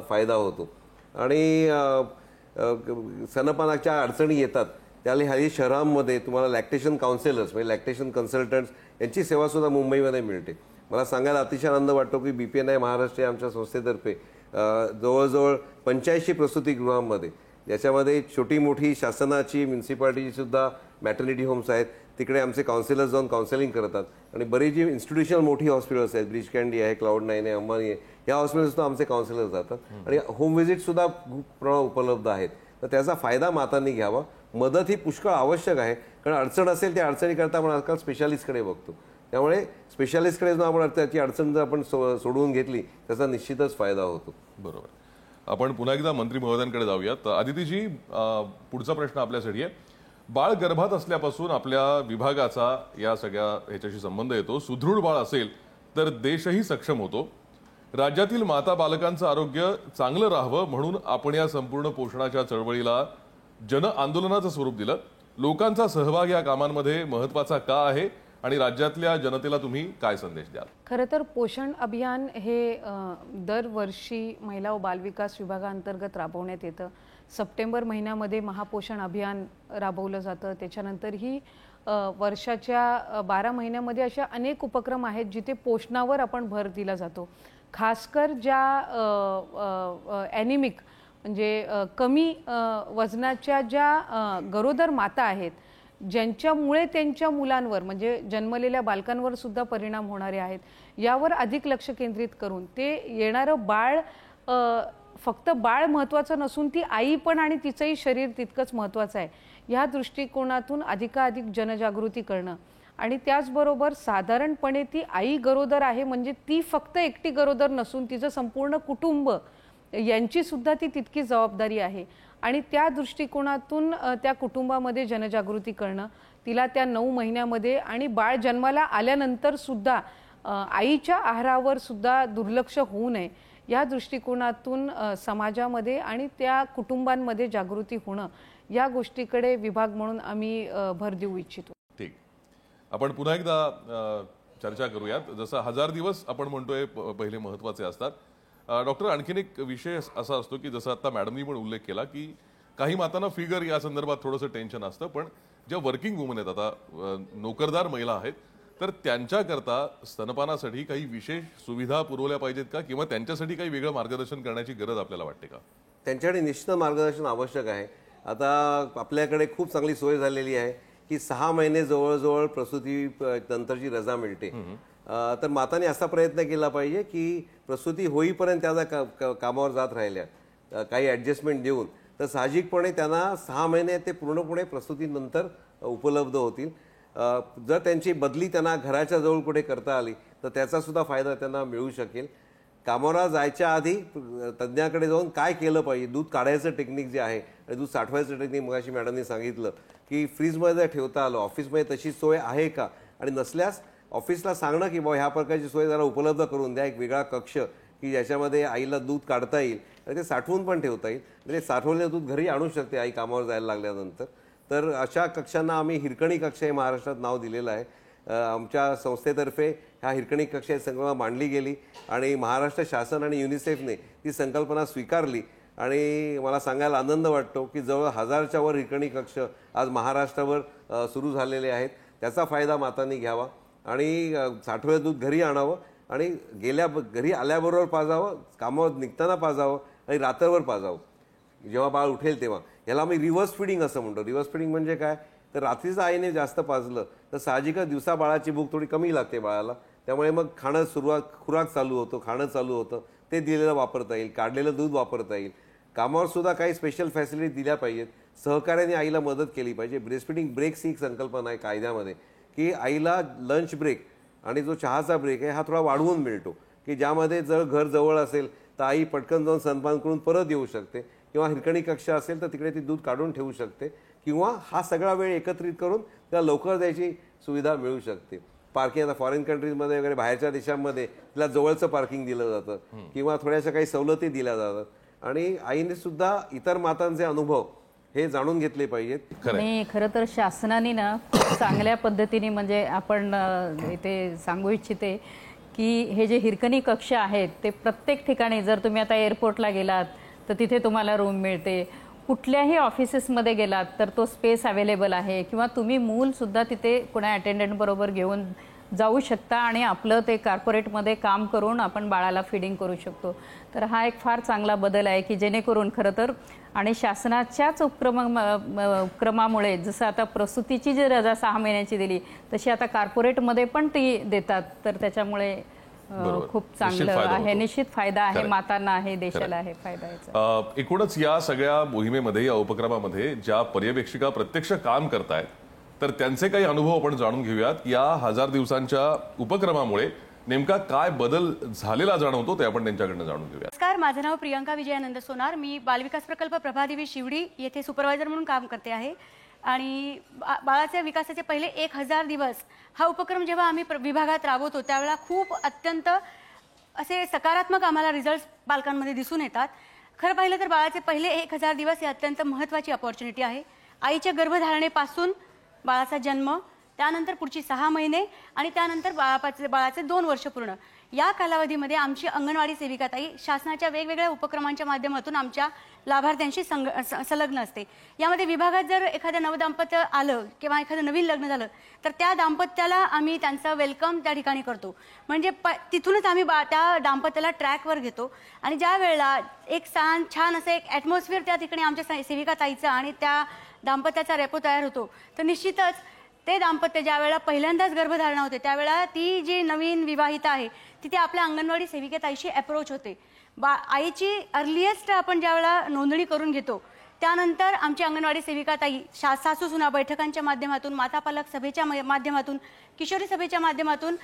फायदा होतो. आणि स्तनपानाच्या अडचणी येतात त्याला हल्ली शहरांमध्ये तुम्हाला लॅक्टेशन काउन्सिलर्स म्हणजे लॅक्टेशन कन्सल्टंट्स यांची सेवासुद्धा मुंबईमध्ये मिळते. मला सांगायला अतिशय आनंद वाटतो की BPNI महाराष्ट्र आमच्या संस्थेतर्फे जवळजवळ 85 प्रसूतीगृहांमध्ये, ज्याच्यामध्ये छोटी मोठी शासनाची म्युन्सिपाल्टीची सुद्धा मॅटर्निटी होम्स आहेत, तिकडे आमचे काउन्सिलर्स जाऊन काउन्सिलिंग करतात. आणि बरीच जी इन्स्टिट्यूशनल मोठी हॉस्पिटल्स आहेत, ब्रिच कँडी आहे, Cloud9 आहे, अंबानी आहे, या हॉस्पिटल्सला आमचे काउन्सिलर्स जातात. आणि होम व्हिजिटसुद्धा खूप प्रमाणात उपलब्ध आहेत. तर त्याचा फायदा मातांनी घ्यावा. मदत ही पुष्कळ आवश्यक आहे, कारण अडचण असेल त्या अडचणीकरता आपण आजकाल स्पेशालिस्टकडे बघतो. त्यामुळे स्पेशालिस्टकडे जाऊन आपण त्याची अडचण जर आपण सोडवून घेतली त्याचा निश्चितच फायदा होतो. बरोबर. आपण पुन्हा एकदा मंत्री महोदयांकडे जाऊयात. आदितीजी, पुढचा प्रश्न आपल्यासाठी आहे. बाळ गर्भात असल्यापासून आपल्या विभागाचा या सगळ्या ह्याच्याशी संबंध येतो. सुदृढ बाळ असेल तर देशही सक्षम होतो. राज्यातील माता बालकांचं आरोग्य चांगलं राहावं म्हणून आपण या संपूर्ण पोषणाच्या चळवळीला जन आंदोलनाचं स्वरूप दिलं. लोकांचा सहभाग या कामांमध्ये महत्वाचा का आहे आणि राज्यातल्या जनतेला तुम्ही काय संदेश द्याल? खरं तर पोषण अभियान हे दरवर्षी महिला व बालविकास विभागाअंतर्गत राबवण्यात येतं. सप्टेंबर महिन्यामध्ये महापोषण अभियान राबवलं जातं. त्याच्यानंतर ही वर्षाच्या 12 महिन्यामध्ये अशा अनेक उपक्रम आहेत जिथे पोषणावर आपण भर दिला जातो. खासकर ज्या ॲनिमिक म्हणजे कमी वजनाच्या ज्या गरोदर माता आहेत ज्यांच्यामुळे त्यांच्या मुलांवर म्हणजे जन्मलेल्या बालकांवर सुद्धा परिणाम होणारे आहेत, यावर अधिक लक्ष केंद्रित करून ते येणारं बाळ फक्त बाळ महत्त्वाचं नसून ती आई पण आणि तिचंही शरीर तितकंच महत्त्वाचं आहे, ह्या दृष्टिकोनातून अधिकाधिक जनजागृती करणं. आणि त्याचबरोबर साधारणपणे ती आई गरोदर आहे म्हणजे ती फक्त एकटी गरोदर नसून तिचं संपूर्ण कुटुंब यांची सुद्धा ती तितकी जबाबदारी आहे. आणि त्या दृष्टिकोनातून त्या कुटुंबामध्ये जनजागृती करणं, तिला त्या 9 महिन्यामध्ये आणि बाळ जन्माला आल्यानंतर सुद्धा आईच्या आहारावर सुद्धा दुर्लक्ष होऊ नये, या दृष्टिकोनातून समाजामध्ये आणि त्या कुटुंबांमध्ये जागृती होणं, या गोष्टीकडे विभाग म्हणून आम्ही भर देऊ इच्छितो. ठीक, आपण पुन्हा एकदा चर्चा करूयात. जसं 1000 दिवस आपण म्हणतोय पहिले महत्त्वाचे असतात. डॉक्टर, आणखीन एक विषय असा असतो की जसं आता मॅडमनी पण उल्लेख केला की काही मातांना फिगर या संदर्भात थोडंसं टेन्शन असतं, पण ज्या वर्किंग वुमन आहेत, आता नोकरदार महिला आहेत, तर त्यांच्याकरता स्तनपानासाठी काही विशेष सुविधा पुरवल्या पाहिजेत का, किंवा त्यांच्यासाठी काही वेगळं मार्गदर्शन करण्याची गरज आपल्याला वाटते का? त्यांच्याकडे निश्चित मार्गदर्शन आवश्यक आहे. आता आपल्याकडे खूप चांगली सोय झालेली आहे की 6 महिने जवळजवळ प्रसूती नंतरची रजा मिळते. तर मातांनी असा प्रयत्न केला पाहिजे की प्रसूती होईपर्यंत त्या कामावर जात राहिल्या काही ॲडजस्टमेंट देऊन, तर साहजिकपणे त्यांना 6 महिने ते पूर्णपणे प्रसूतीनंतर उपलब्ध होतील. जर त्यांची बदली त्यांना घराच्या जवळ कुठे करता आली तर त्याचा सुद्धा फायदा त्यांना मिळू शकेल. कामावर जायच्या आधी तज्ज्ञाकडे जाऊन काय केलं पाहिजे, दूध काढायचं टेक्निक जे आहे आणि दूध साठवायचं टेक्निक मगाशी मॅडमनी सांगितलं की फ्रीजमध्ये ठेवता आलं, ऑफिसमध्ये तशी सोय आहे का, आणि नसल्यास ऑफिसला सांगणं की बाबा ह्या प्रकारची सोय जरा उपलब्ध करून द्या, एक वेगळा कक्ष की ज्याच्यामध्ये आईला दूध काढता येईल आणि ते साठवून पण ठेवता येईल, म्हणजे साठवलेलं दूध घरी आणू शकते आई कामावर जायला लागल्यानंतर. तर अशा कक्षांना आम्ही हिरकणी कक्ष हे महाराष्ट्रात नाव दिलेलं आहे. आमच्या संस्थेतर्फे ह्या हिरकणी कक्ष संकल्पना मांडली गेली आणि महाराष्ट्र शासन आणि युनिसेफने ती संकल्पना स्वीकारली. आणि मला सांगायला आनंद वाटतो की जवळ 1000च्या वर हिरकणी कक्ष आज महाराष्ट्रावर सुरू झालेले आहेत. त्याचा फायदा मातांनी घ्यावा आणि साठवलेलं दूध घरी आणावं आणि घरी आल्याबरोबर पाजावं, कामावर निघताना पाजावं आणि रात्रभर पाजावं जेव्हा बाळ उठेल तेव्हा. याला आम्ही रिव्हर्स फिडिंग असं म्हणतो. रिव्हर्स फिडिंग म्हणजे काय, तर रात्रीचं आईने जास्त पाजलं तर साहजिकच दिवसा बाळाची भूक थोडी कमी लागते बाळाला, त्यामुळे मग खुराक चालू होतो, खाणं चालू होतं, ते दिलेलं वापरता येईल, काढलेलं दूध वापरता येईल. कामावर सुद्धा काही स्पेशल फॅसिलिटी दिल्या पाहिजेत, सहकार्याने आईला मदत केली पाहिजे. ब्रेस्टफिडिंग ब्रेक्स ही एक संकल्पना आहे कायद्यामध्ये की आईला लंच ब्रेक आणि जो चहाचा ब्रेक आहे हा थोडा वाढवून मिळतो, की ज्यामध्ये जर घर जवळ असेल तर आई पटकन जाऊन स्तनपान करून परत येऊ शकते, किंवा हिरकणी कक्ष असेल तर तिकडे ती दूध काढून ठेवू शकते, किंवा हा सगळा वेळ एकत्रित करून त्याला लवकर द्यायची सुविधा मिळू शकते. पार्किंग आता फॉरेन कंट्रीजमध्ये वगैरे बाहेरच्या देशांमध्ये तिला जवळचं पार्किंग दिलं जातं किंवा थोड्याशा काही सवलती दिल्या जातात. आणि आईने सुद्धा इतर मातांचे अनुभव हे जाणून घेतले पाहिजेत. आणि खरं तर शासनाने ना खूप चांगल्या पद्धतीने म्हणजे आपण इथे सांगू इच्छिते की हे जे हिरकणी कक्ष आहेत ते प्रत्येक ठिकाणी, जर तुम्ही आता एअरपोर्टला गेलात तर तिथे तुम्हाला रूम मिळते, कुठल्याही ऑफिसेसमध्ये गेलात तर तो स्पेस अवेलेबल आहे, किंवा तुम्ही मूलसुद्धा तिथे कोणा अटेंडंट बरोबर घेऊन जाऊ शकता आणि आपलं ते कॉर्पोरेटमध्ये काम करून आपण बाळाला फिडिंग करू शकतो. तर हा एक फार चांगला बदल आहे की जेणेकरून खरं तर, आणि शासनाच्याच उपक्रमामुळे जसं आता प्रसूतीची जी रजा 6 महिन्याची दिली तशी आता कॉर्पोरेटमध्ये पण ती देतात, तर त्याच्यामुळे खूप चांगलं आहे, निश्चित फायदा आहे, मातांना आहे, देशाला आहे फायदा याचा. एकूणच या सगळ्या मोहिमेमध्ये, या उपक्रमामध्ये ज्या पर्यवेक्षिका प्रत्यक्ष काम करतायत तर त्यांचे काही अनुभव आपण जाणून घेऊयात. या 1000 दिवसांच्या उपक्रमामुळे नेमका काय बदल झालेला जाणवतो ते आपण त्यांच्याकडनं जाणून घेऊया. नमस्कार, माझं नाव प्रियंका विजयानंद सोनार. मी बालविकास प्रकल्प प्रभादेवी शिवडी येथे सुपरवायझर म्हणून काम करते आहे. आणि बाळाच्या विकासाचे पहिले 1000 दिवस हा उपक्रम जेव्हा आम्ही विभागात राबवतो त्यावेळेला खूप अत्यंत असे सकारात्मक आम्हाला रिझल्ट्स बालकांमध्ये दिसून येतात. खरं पाहिलं तर बाळाचे पहिले 1000 दिवस ही अत्यंत महत्त्वाची अपॉर्च्युनिटी आहे. आईच्या गर्भधारणेपासून बाळाचा जन्म, त्यानंतर पुढची 6 महिने आणि त्यानंतर बाळाचे 2 वर्ष पूर्ण, या कालावधीमध्ये आमची अंगणवाडी सेविकाताई शासनाच्या वेगवेगळ्या उपक्रमांच्या माध्यमातून आमच्या लाभार्थ्यांशी संलग्न असते. यामध्ये विभागात जर एखादं नवदाम्पत्य आलं किंवा एखादं नवीन लग्न झालं तर त्या दाम्पत्याला आम्ही त्यांचं वेलकम त्या ठिकाणी करतो. म्हणजे तिथूनच आम्ही त्या दाम्पत्याला ट्रॅकवर घेतो आणि ज्या वेळेला एक छान असं एक ॲटमॉस्फिअर त्या ठिकाणी आमच्या सेविकाताईचं आणि त्या दाम्पत्याचा रेपो तयार होतो, तर निश्चितच ते दाम्पत्य ज्या वेळेला पहिल्यांदाच गर्भधारणा होते त्यावेळेला ती जी नवीन विवाहिता आहे तिथे आपल्या अंगणवाडी सेविकेताईशी अप्रोच होते. आईची अर्लिएस्ट आपण ज्यावेळेला नोंदणी करून घेतो त्यानंतर आमची अंगणवाडी सेविका ताई सासू सुना बैठकांच्या माध्यमातून, मातापालक सभेच्या माध्यमातून, किशोरी सभेच्या माध्यमातून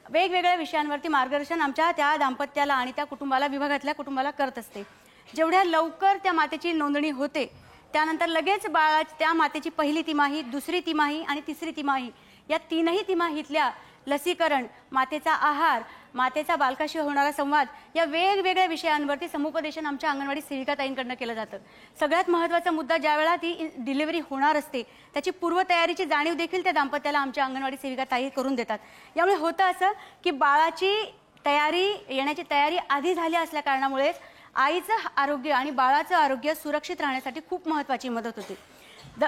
वेगवेगळ्या विषयांवरती मार्गदर्शन आमच्या त्या दाम्पत्याला आणि त्या कुटुंबाला, विभागातल्या कुटुंबाला करत असते. जेवढ्या लवकर त्या मातेची नोंदणी होते त्यानंतर लगेच त्या मातेची पहिली तिमाही, दुसरी तिमाही आणि तिसरी तिमाही या तीनही तिमाहीतल्या लसीकरण, मातेचा आहार, मातेचा बालकाशी होणारा संवाद या वेगवेगळ्या विषयांवरती समुपदेशन आमच्या अंगणवाडी सेविकाताईंकडनं केलं जातं. सगळ्यात महत्त्वाचा मुद्दा ज्यावेळेला ती डिलिव्हरी होणार असते त्याची पूर्वतयारीची जाणीव देखील त्या दाम्पत्याला आमच्या अंगणवाडी सेविकाताई करून देतात. यामुळे होतं असं की बाळाची येण्याची तयारी आधी झाली असल्या कारणामुळेच आईचं आरोग्य आणि बाळाचं आरोग्य सुरक्षित राहण्यासाठी खूप महत्त्वाची मदत होते.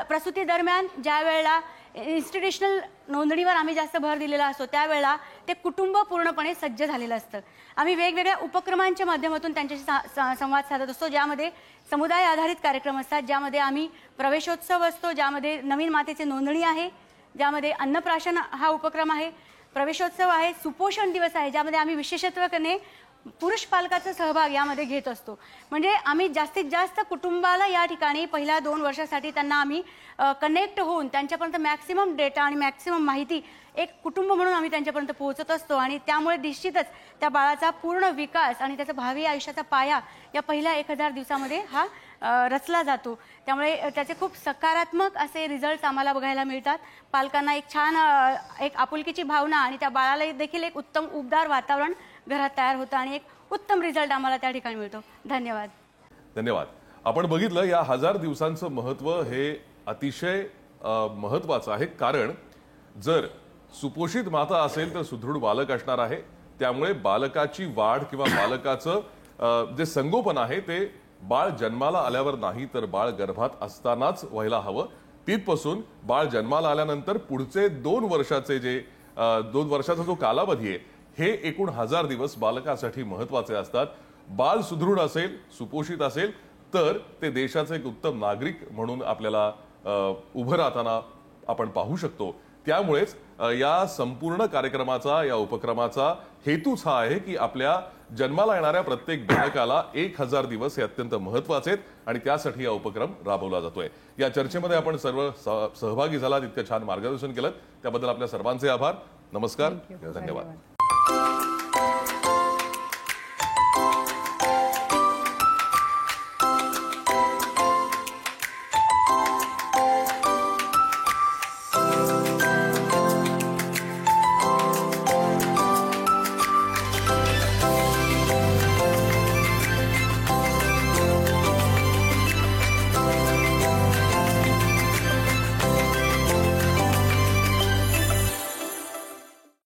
प्रसूती दरम्यान ज्या वेळेला इन्स्टिट्यूशनल नोंदणीवर आम्ही जास्त भर दिलेला असतो त्यावेळेला ते कुटुंब पूर्णपणे सज्ज झालेलं असतं. आम्ही वेगवेगळ्या उपक्रमांच्या माध्यमातून त्यांच्याशी संवाद साधत असतो, ज्यामध्ये समुदाय आधारित कार्यक्रम असतात, ज्यामध्ये आम्ही प्रवेशोत्सव असतो, ज्यामध्ये नवीन मातेची नोंदणी आहे, ज्यामध्ये अन्नप्राशन हा उपक्रम आहे, प्रवेशोत्सव आहे, सुपोषण दिवस आहे, ज्यामध्ये आम्ही विशेषत्वाने पुरुष पालकाचा सहभाग यामध्ये घेत असतो. म्हणजे आम्ही जास्तीत जास्त कुटुंबाला या ठिकाणी पहिल्या 2 वर्षासाठी त्यांना आम्ही कनेक्ट होऊन त्यांच्यापर्यंत मॅक्सिमम डेटा आणि मॅक्सिमम माहिती एक कुटुंब म्हणून आम्ही त्यांच्यापर्यंत पोहोचत असतो आणि त्यामुळे निश्चितच त्या बाळाचा पूर्ण विकास आणि त्याचा भावी आयुष्याचा पाया या पहिल्या 1000 दिवसामध्ये हा रचला जातो. त्यामुळे त्याचे खूप सकारात्मक असे रिझल्ट्स आम्हाला बघायला मिळतात. पालकांना एक छान एक आपुलकीची भावना आणि त्या बाळाला देखील एक उत्तम उबदार वातावरण घरात तयार होतं आणि एक उत्तम रिझल्ट आम्हाला त्या ठिकाणी मिळतो. धन्यवाद. धन्यवाद. आपण बघितलं या 1000 दिवसांचं महत्व हे अतिशय महत्वाचं आहे, कारण जर सुपोषित माता असेल तर सुदृढ बालक असणार आहे. त्यामुळे बालकाची वाढ किंवा बालकाचं जे संगोपन आहे ते बाळ जन्माला आल्यावर नाही तर बाळ गर्भात असतानाच व्हायला हवं. तिथपासून बाळ जन्माला आल्यानंतर पुढचे 2 वर्षाचे जे 2 वर्षाचा जो कालावधी आहे हे एकूण 1000 दिवस बालकासाठी महत्वाचे असतात. बाळ सुदृढ असेल, सुपोषित असेल तर ते देशाचे एक उत्तम नागरिक म्हणून आपल्याला उभं राहताना आपण पाहू शकतो. त्यामुळेच या संपूर्ण कार्यक्रमाचा, या उपक्रमाचा हेतूच हा आहे की आपल्या जन्माला येणाऱ्या प्रत्येक बालकाला 1000 दिवस हे अत्यंत महत्वाचे आहेत आणि त्यासाठी हा उपक्रम राबवला जातोय. या चर्चेमध्ये आपण सर्व सहभागी झालात, इतकं छान मार्गदर्शन केलं त्याबद्दल आपल्या सर्वांचे आभार. नमस्कार. धन्यवाद.